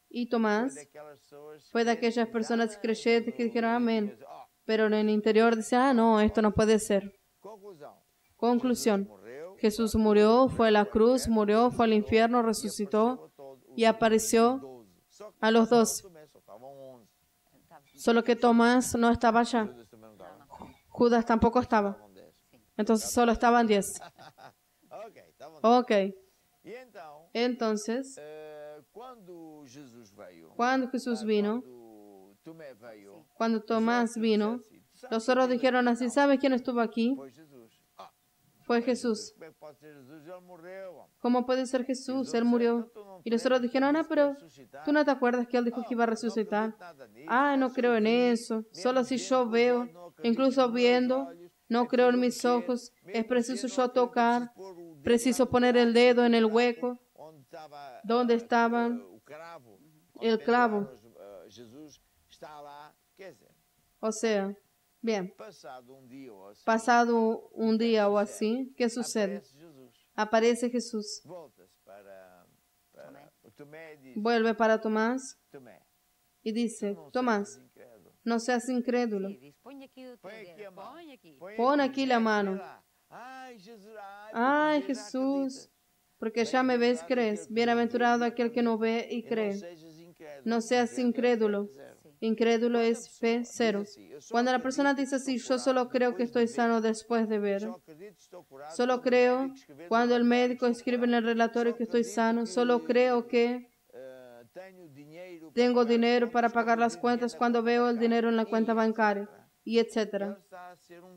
Y Tomás fue de aquellas personas creyentes que dijeron amén, pero en el interior decían, no, esto no puede ser. Conclusión, Jesús murió, fue a la cruz, murió, fue al infierno, resucitó y apareció a los 12. Solo que Tomás no estaba allá. Judas tampoco estaba. Entonces solo estaban 10. Ok. Entonces, cuando Jesús vino, cuando Tomás vino, los otros dijeron así, ¿sabes quién estuvo aquí? Fue Jesús. ¿Cómo puede ser Jesús? Él murió. Y los otros dijeron, no, pero tú no te acuerdas que él dijo que iba a resucitar. No creo en eso. Solo si yo veo, incluso viendo, no creo en mis ojos. Es preciso yo tocar, preciso poner el dedo en el hueco donde estaba el clavo. O sea, bien, pasado un día o así, ¿qué sucede? Aparece Jesús. Vuelve para Tomás y dice, Tomás, no seas incrédulo. Pon aquí la mano. Ay, Jesús, porque ya me ves, crees. Bienaventurado aquel que no ve y cree. No seas incrédulo. Incrédulo es fe cero. Cuando la persona dice así, yo solo creo que estoy sano después de ver. Solo creo cuando el médico escribe en el relatorio que estoy sano. Solo creo que tengo dinero para pagar las cuentas cuando veo el dinero en la cuenta bancaria, y etcétera.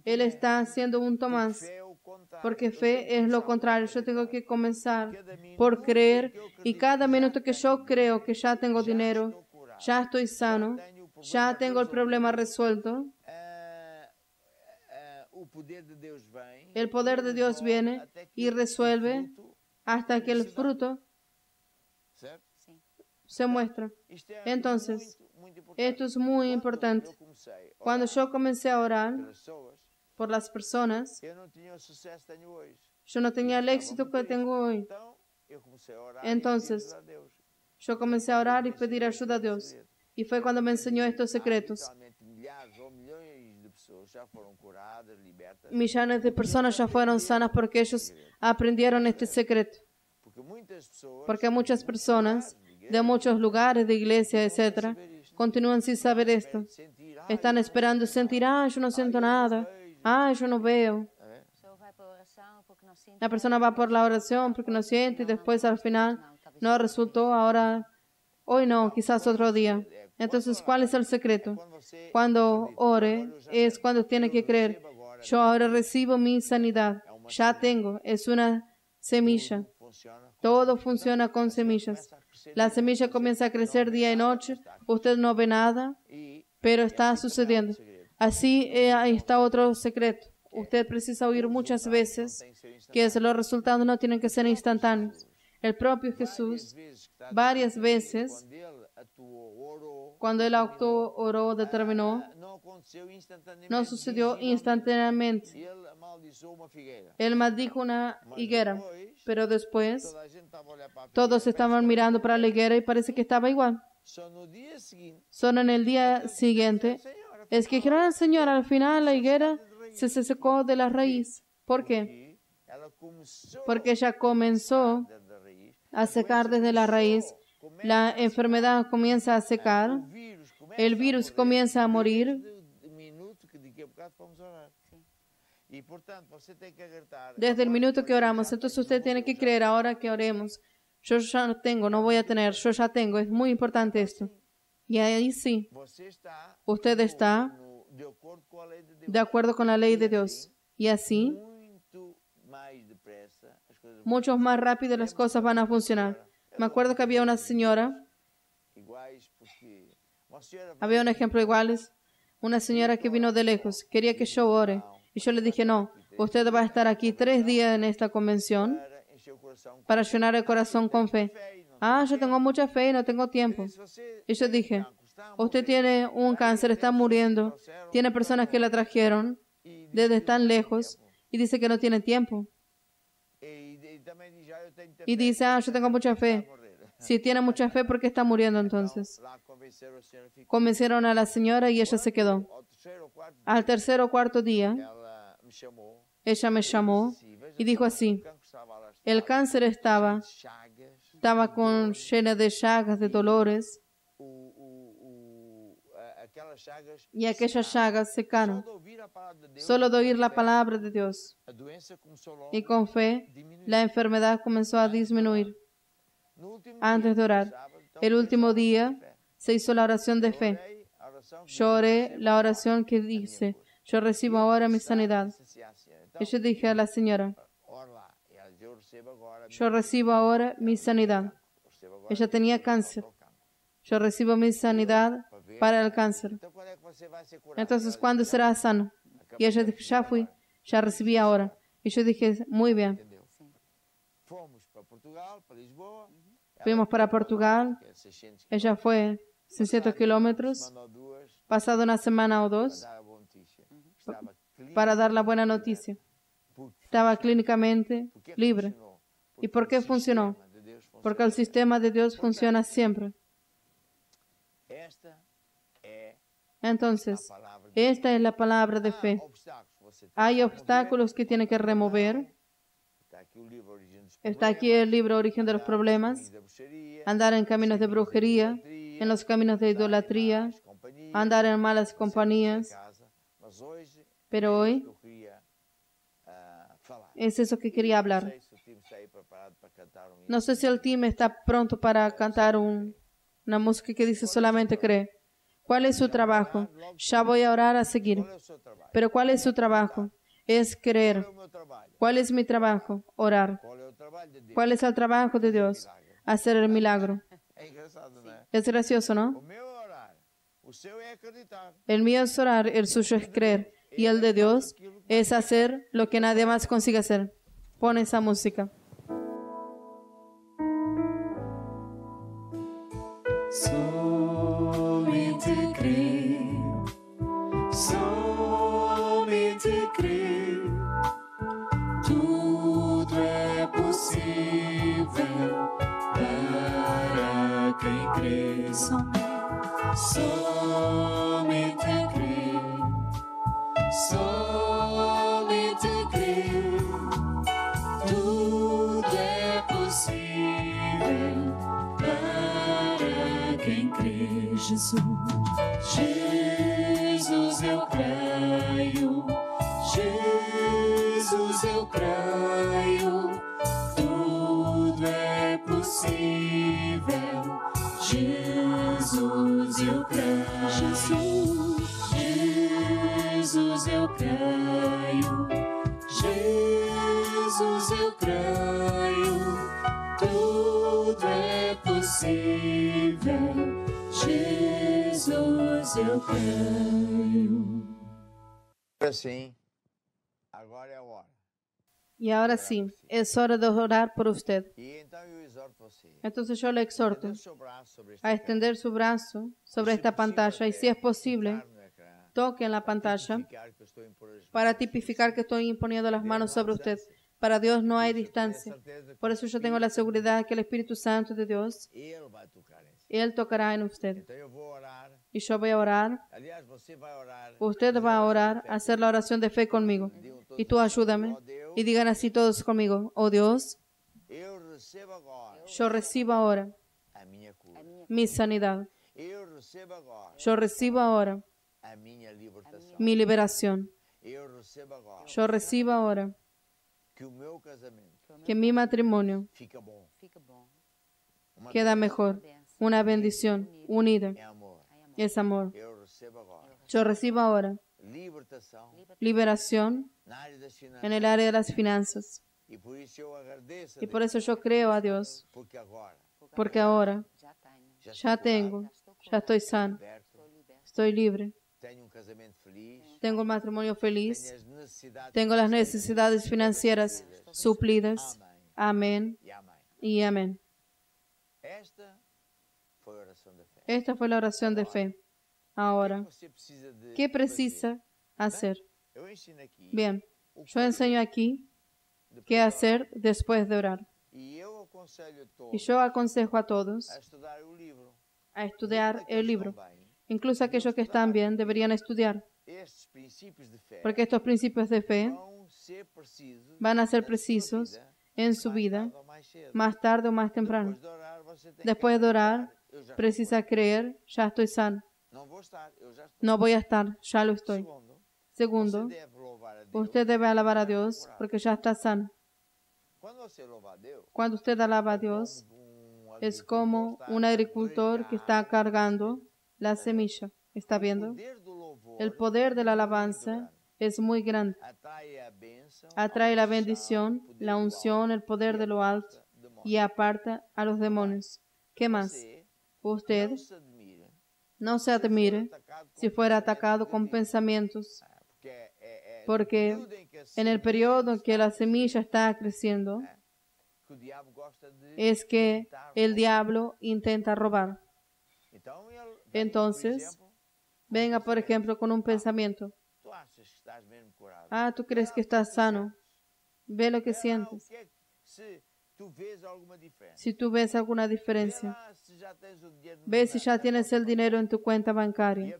Él está haciendo un Tomás, porque fe es lo contrario. Yo tengo que comenzar por creer, y cada minuto que yo creo que ya tengo dinero, ya estoy sano, ya tengo el problema resuelto, el poder de Dios viene y resuelve hasta que el fruto se muestra. Entonces, esto es muy importante. Cuando yo comencé a orar por las personas, yo no tenía el éxito que tengo hoy. Entonces, yo comencé a orar y pedir ayuda a Dios. Y fue cuando me enseñó estos secretos. Millones de personas ya fueron sanas porque ellos aprendieron este secreto. Porque muchas personas de muchos lugares de iglesia, etcétera, continúan sin saber esto. Están esperando sentir, yo no siento nada, yo no veo. La persona va por la oración porque no siente y después al final no resultó, ahora, hoy no, quizás otro día. Entonces, ¿cuál es el secreto? Cuando ore es cuando tiene que creer. Yo ahora recibo mi sanidad. Ya tengo, es una semilla. Todo funciona con semillas. La semilla comienza a crecer día y noche. Usted no ve nada, pero está sucediendo. Así, ahí está otro secreto. Usted precisa oír muchas veces que los resultados no tienen que ser instantáneos. El propio Jesús, varias veces, cuando Él actuó, oró, determinó, no sucedió instantáneamente. Él maldijo una higuera, pero después todos estaban mirando para la higuera y parece que estaba igual. Solo en el día siguiente, es que dijeron, Señor, al final la higuera se secó de la raíz. ¿Por qué? Porque ella comenzó a secar desde la raíz. La enfermedad comienza a secar. El virus comienza a morir. Desde el minuto que oramos. Entonces usted tiene que creer ahora que oremos. Yo ya no tengo, no voy a tener. Yo ya tengo. Es muy importante esto. Y ahí sí, usted está de acuerdo con la ley de Dios. Y así, mucho más rápido las cosas van a funcionar. Me acuerdo que había una señora, había un ejemplo iguales, una señora que vino de lejos, quería que yo ore. Y yo le dije, no, usted va a estar aquí 3 días en esta convención para llenar el corazón con fe. Ah, yo tengo mucha fe y no tengo tiempo. Y yo dije, usted tiene un cáncer, está muriendo, tiene personas que la trajeron desde tan lejos y dice que no tiene tiempo. Y dice, ah, yo tengo mucha fe. Si tiene mucha fe, ¿por qué está muriendo entonces? Convencieron a la señora y ella se quedó. Al 3º o 4º día, ella me llamó y dijo así, el cáncer estaba lleno de llagas, de dolores, y aquellas llagas secaron. Solo de oír la palabra de Dios. Y con fe, la enfermedad comenzó a disminuir. Antes de orar, el último día, se hizo la oración de fe. Yo oré la oración que dice, yo recibo ahora mi sanidad. Y yo dije a la señora, yo recibo ahora mi sanidad. Ella tenía cáncer. Yo recibo mi sanidad para el cáncer. Entonces, ¿cuándo será sano? Y ella dijo, ya fui, ya recibí ahora. Y yo dije, muy bien. Fuimos para Portugal. Ella fue 600 kilómetros, pasado una semana o 2, para dar la buena noticia. Estaba clínicamente libre. ¿Y por qué funcionó? Porque el sistema de Dios funciona siempre. Entonces, esta es la palabra de fe. Hay obstáculos que tiene que remover. Está aquí el libro Origen de los Problemas. Andar en caminos de brujería, en los caminos de idolatría, andar en malas compañías. Pero hoy es eso que quería hablar. No sé si el team está pronto para cantar una música que dice solamente cree. ¿Cuál es su trabajo? Ya voy a orar a seguir. Pero ¿cuál es su trabajo? Es creer. ¿Cuál es mi trabajo? Orar. ¿Cuál es el trabajo de Dios? Hacer el milagro. Es gracioso, ¿no? El mío es orar, el suyo es creer. Y el de Dios es hacer lo que nadie más consigue hacer. Pon esa música. Somente crer, somente crer, tudo é possível para quem crê. Somente crer, somente crer, tudo é possível para quem crê. Jesus, Jesus eu creio, Jesus eu creio, tudo é possível. Jesus eu creio, Jesus eu creio, Jesus eu creio, tudo é possível. Jesus eu creio. Sim, agora é a hora. Y ahora sí, es hora de orar por usted. E então eu exorto você. Entonces yo le exhorto Estenda o seu braço sobre esta a extender su brazo sobre esta pantalla y, si es posible, toque en la pantalla para tipificar que estoy imponiendo las manos sobre usted. Para Dios no hay distancia. Por eso yo tengo la seguridad que el Espíritu Santo de Dios, Ele vai tocar em você. Él tocará en usted. Então eu vou orar. Y yo voy a orar. Aliás, você vai orar. Usted va a orar, a hacer la oración de fe conmigo. Y tú ayúdame. Y digan así todos conmigo. Oh Dios, Eu recebo agora yo recibo ahora a minha cura. mi sanidad. Eu recebo agora Yo recibo ahora a minha libertação. mi liberación. Eu recebo agora Yo recibo ahora que o meu casamento que mi matrimonio fica bom. Fica bom. Uma queda bênção mejor. Una bendición unida. é amor. Es amor. Eu recebo agora Yo recibo ahora libertação liberación na área das en finanças. el área de las finanzas. E por isso eu agradeço a Y por Deus, eso yo creo a Dios. porque agora porque ahora já tenho. ya tengo, ya estoy sano, liberto, estoy libre, tenho casamento feliz, tengo un matrimonio feliz, tenho as necessidades tengo las financeiras necesidades financieras suplidas. Amém Amén e amém. y amén. Esta foi a oração da fé. Esta fue la oración de fe. Ahora, Você precisa de ¿qué fazer? precisa hacer? Eu ensino aqui Bien, o que yo enseño aquí depois qué de orar. hacer después de orar. E eu aconselho a todos Y yo aconsejo a todos a estudar o livro. a estudiar Mesmo el aqueles que libro. estão bem, Incluso aquellos que están bien deberían estudiar, estes princípios de fé porque estos principios de fe vão ser precisos van a ser na sua precisos vida, en su mais vida, tarde ou mais cedo. más tarde o más temprano. Depois de orar, você tem Después que de orar, acreditar, eu já estou precisa curado. creer, ya estoy sano. Não vou estar, eu já estou. No voy a estar, ya lo estoy. Segundo, Segundo, você deve louvar a Deus. usted debe alabar a já está Dios curado. porque ya está sano. Quando você louva a Deus, Cuando usted alaba a Dios, es como un agricultor que está cargando la semilla. ¿Está viendo? El poder de la alabanza es muy grande. Atrae la bendición, la unción, el poder de lo alto y aparta a los demonios. ¿Qué más? Usted no se admire si fuera atacado con pensamientos, porque en el periodo en que la semilla está creciendo, es que el diablo intenta robar. Entonces, venga, por ejemplo, con un pensamiento. Ah, ¿tú crees que estás sano? Ve lo que sientes. Si tú ves alguna diferencia, ve si ya tienes el dinero en tu cuenta bancaria.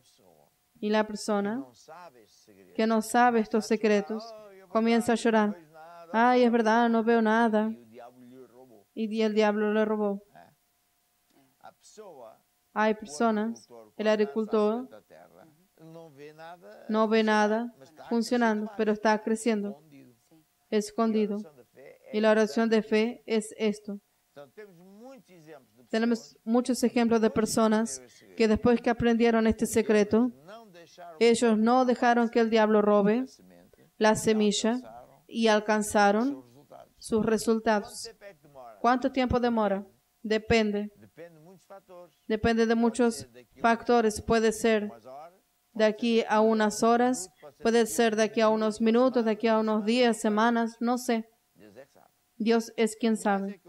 Y la persona que no sabe estos secretos comienza a llorar. Ay, es verdad, no veo nada. Y el diablo le robó. Hay personas, el agricultor no ve nada funcionando, pero está creciendo, escondido. Y la oración de fe es esto. Tenemos muchos ejemplos de personas que después que aprendieron este secreto, ellos no dejaron que el diablo robe la semilla y alcanzaron sus resultados. ¿Cuánto tiempo demora? Depende. Depende de muchos factores. Puede ser de aquí a unas horas, puede ser de aquí a unos minutos, de aquí a unos días, semanas, no sé. Dios es quien sabe.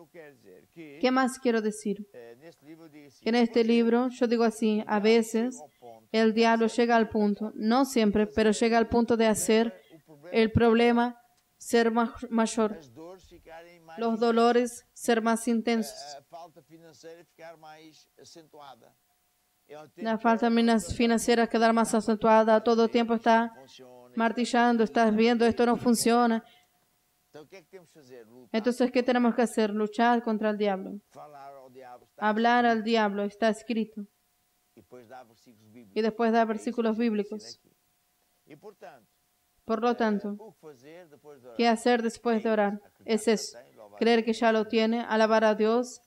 ¿Qué más quiero decir? En este libro yo digo así, a veces el diablo llega al punto, no siempre, pero llega al punto de hacer el problema ser mayor, los dolores ser más intensos, la falta financiera quedar más acentuada, todo el tiempo está martillando, estás viendo, esto no funciona. Entonces, ¿qué tenemos que hacer? Luchar contra el diablo. Hablar al diablo, está escrito. Y después da versículos bíblicos. Por lo tanto, ¿qué hacer después de orar? Es eso. Creer que ya lo tiene, alabar a Dios,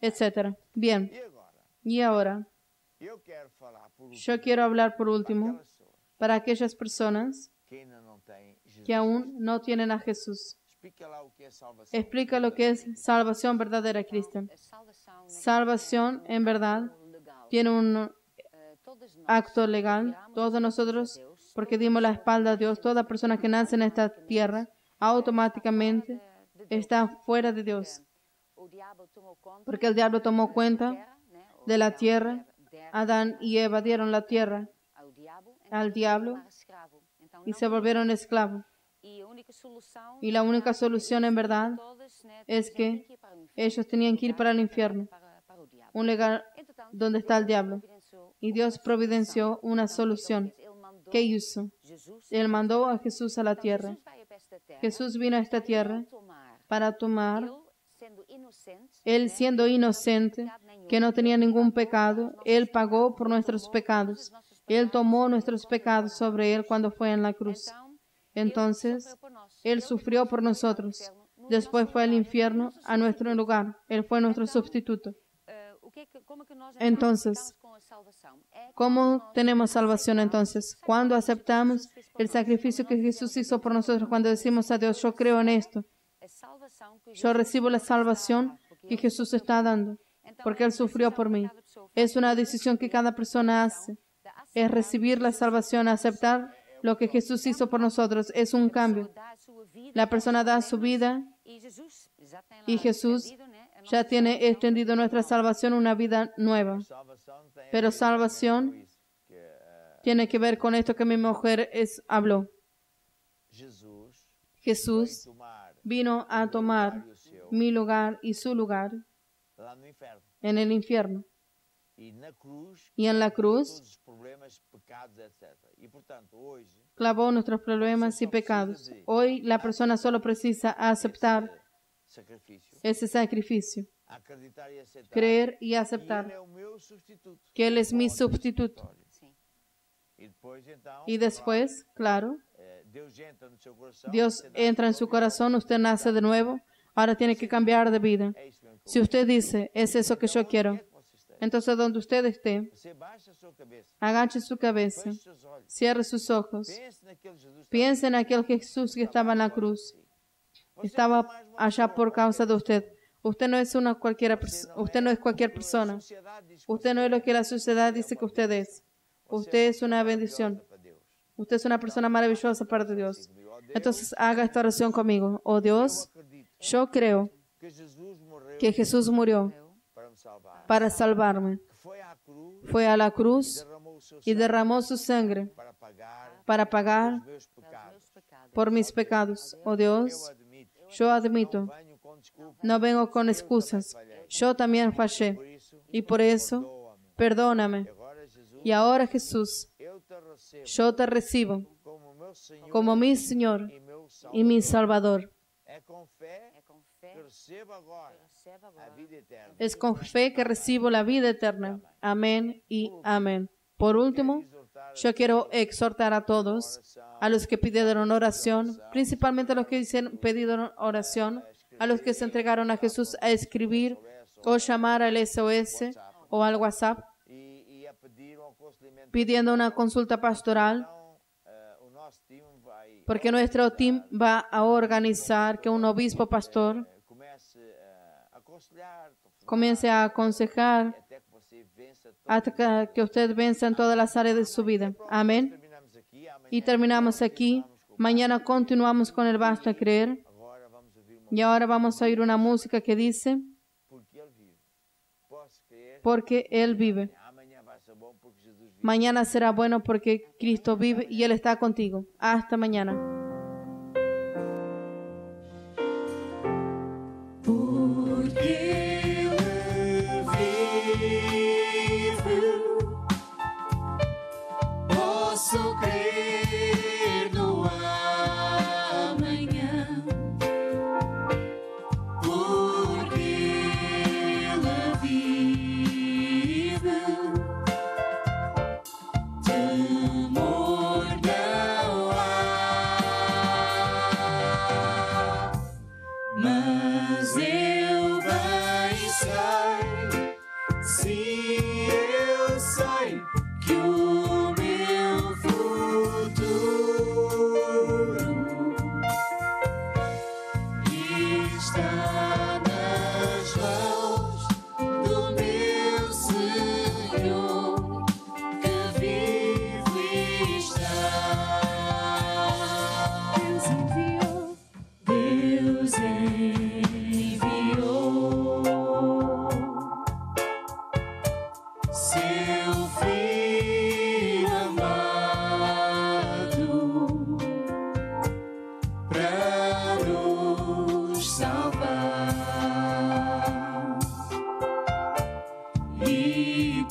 etc. Bien. Y ahora, yo quiero hablar por último para aquellas personas que aún no tienen a Jesús. Explica lo que es salvación verdadera, Cristian. Salvación, en verdad, tiene un acto legal. Todos nosotros, porque dimos la espalda a Dios, toda persona que nace en esta tierra, automáticamente está fuera de Dios. Porque el diablo tomó cuenta de la tierra. Adán y Eva dieron la tierra al diablo y se volvieron esclavos. Y la única solución en verdad es que ellos tenían que ir para el infierno, un lugar donde está el diablo. Y Dios providenció una solución. ¿Qué hizo? Él mandó a Jesús a la tierra. Jesús vino a esta tierra para tomar, Él siendo inocente, que no tenía ningún pecado, Él pagó por nuestros pecados. Él tomó nuestros pecados sobre Él cuando fue en la cruz. Entonces, Él sufrió por nosotros. Después fue al infierno a nuestro lugar. Él fue nuestro sustituto. Entonces, ¿cómo tenemos salvación entonces? Cuando aceptamos el sacrificio que Jesús hizo por nosotros, cuando decimos a Dios, yo creo en esto. Yo recibo la salvación que Jesús está dando. porque Él sufrió por mí. Es una decisión que cada persona hace. Es recibir la salvación, aceptar lo que Jesús hizo por nosotros. Es un cambio. La persona da su vida y Jesús ya tiene extendido nuestra salvación, una vida nueva. Pero salvación tiene que ver con esto que mi mujer habló. Jesús vino a tomar mi lugar y su lugar en el infierno. Y en la cruz clavó nuestros problemas y pecados. Hoy la persona solo precisa aceptar ese sacrificio, creer y aceptar que Él es mi sustituto. Y después, claro, Dios entra en su corazón, usted nace de nuevo, ahora tiene que cambiar de vida. Si usted dice, es eso que yo quiero, entonces donde usted esté, agache su cabeza, cierre sus ojos, piense en aquel Jesús que estaba en la cruz. Estaba allá por causa de usted. Usted no es usted no es cualquier persona. Usted no es lo que la sociedad dice que usted es. Usted es una bendición. Usted es una persona maravillosa para Dios. Entonces haga esta oración conmigo. Oh Dios, yo creo que Jesús murió para salvarme. Fue a la cruz y derramó su sangre para pagar por mis pecados. Oh Dios, yo admito, no vengo con excusas. Yo también fallé y por eso, perdóname. Y ahora, Jesús, yo te recibo como mi Señor y mi Salvador. Es con fe que recibo la vida eterna. Amén y amén. Por último, yo quiero exhortar a todos, a los que pidieron oración, principalmente a los que pidieron oración, a los que se entregaron a Jesús, a escribir o llamar al SOS o al WhatsApp, pidiendo una consulta pastoral, porque nuestro team va a organizar que un obispo pastor comience a aconsejar hasta que usted venza en todas las áreas de su vida. Amén. Y terminamos aquí. Mañana continuamos con el Basta Creer. Y ahora vamos a oír una música que dice, porque Él vive. Mañana será bueno porque Cristo vive y Él está contigo. Hasta mañana. Porque Ele vive, posso crer no amanhã. Porque Ele vive, temor não há. Mas eu bem sei, se eu sei que o meu futuro está nas mãos do meu Senhor, que vive e está. Deus enviou seu Filho amado para nos salvar e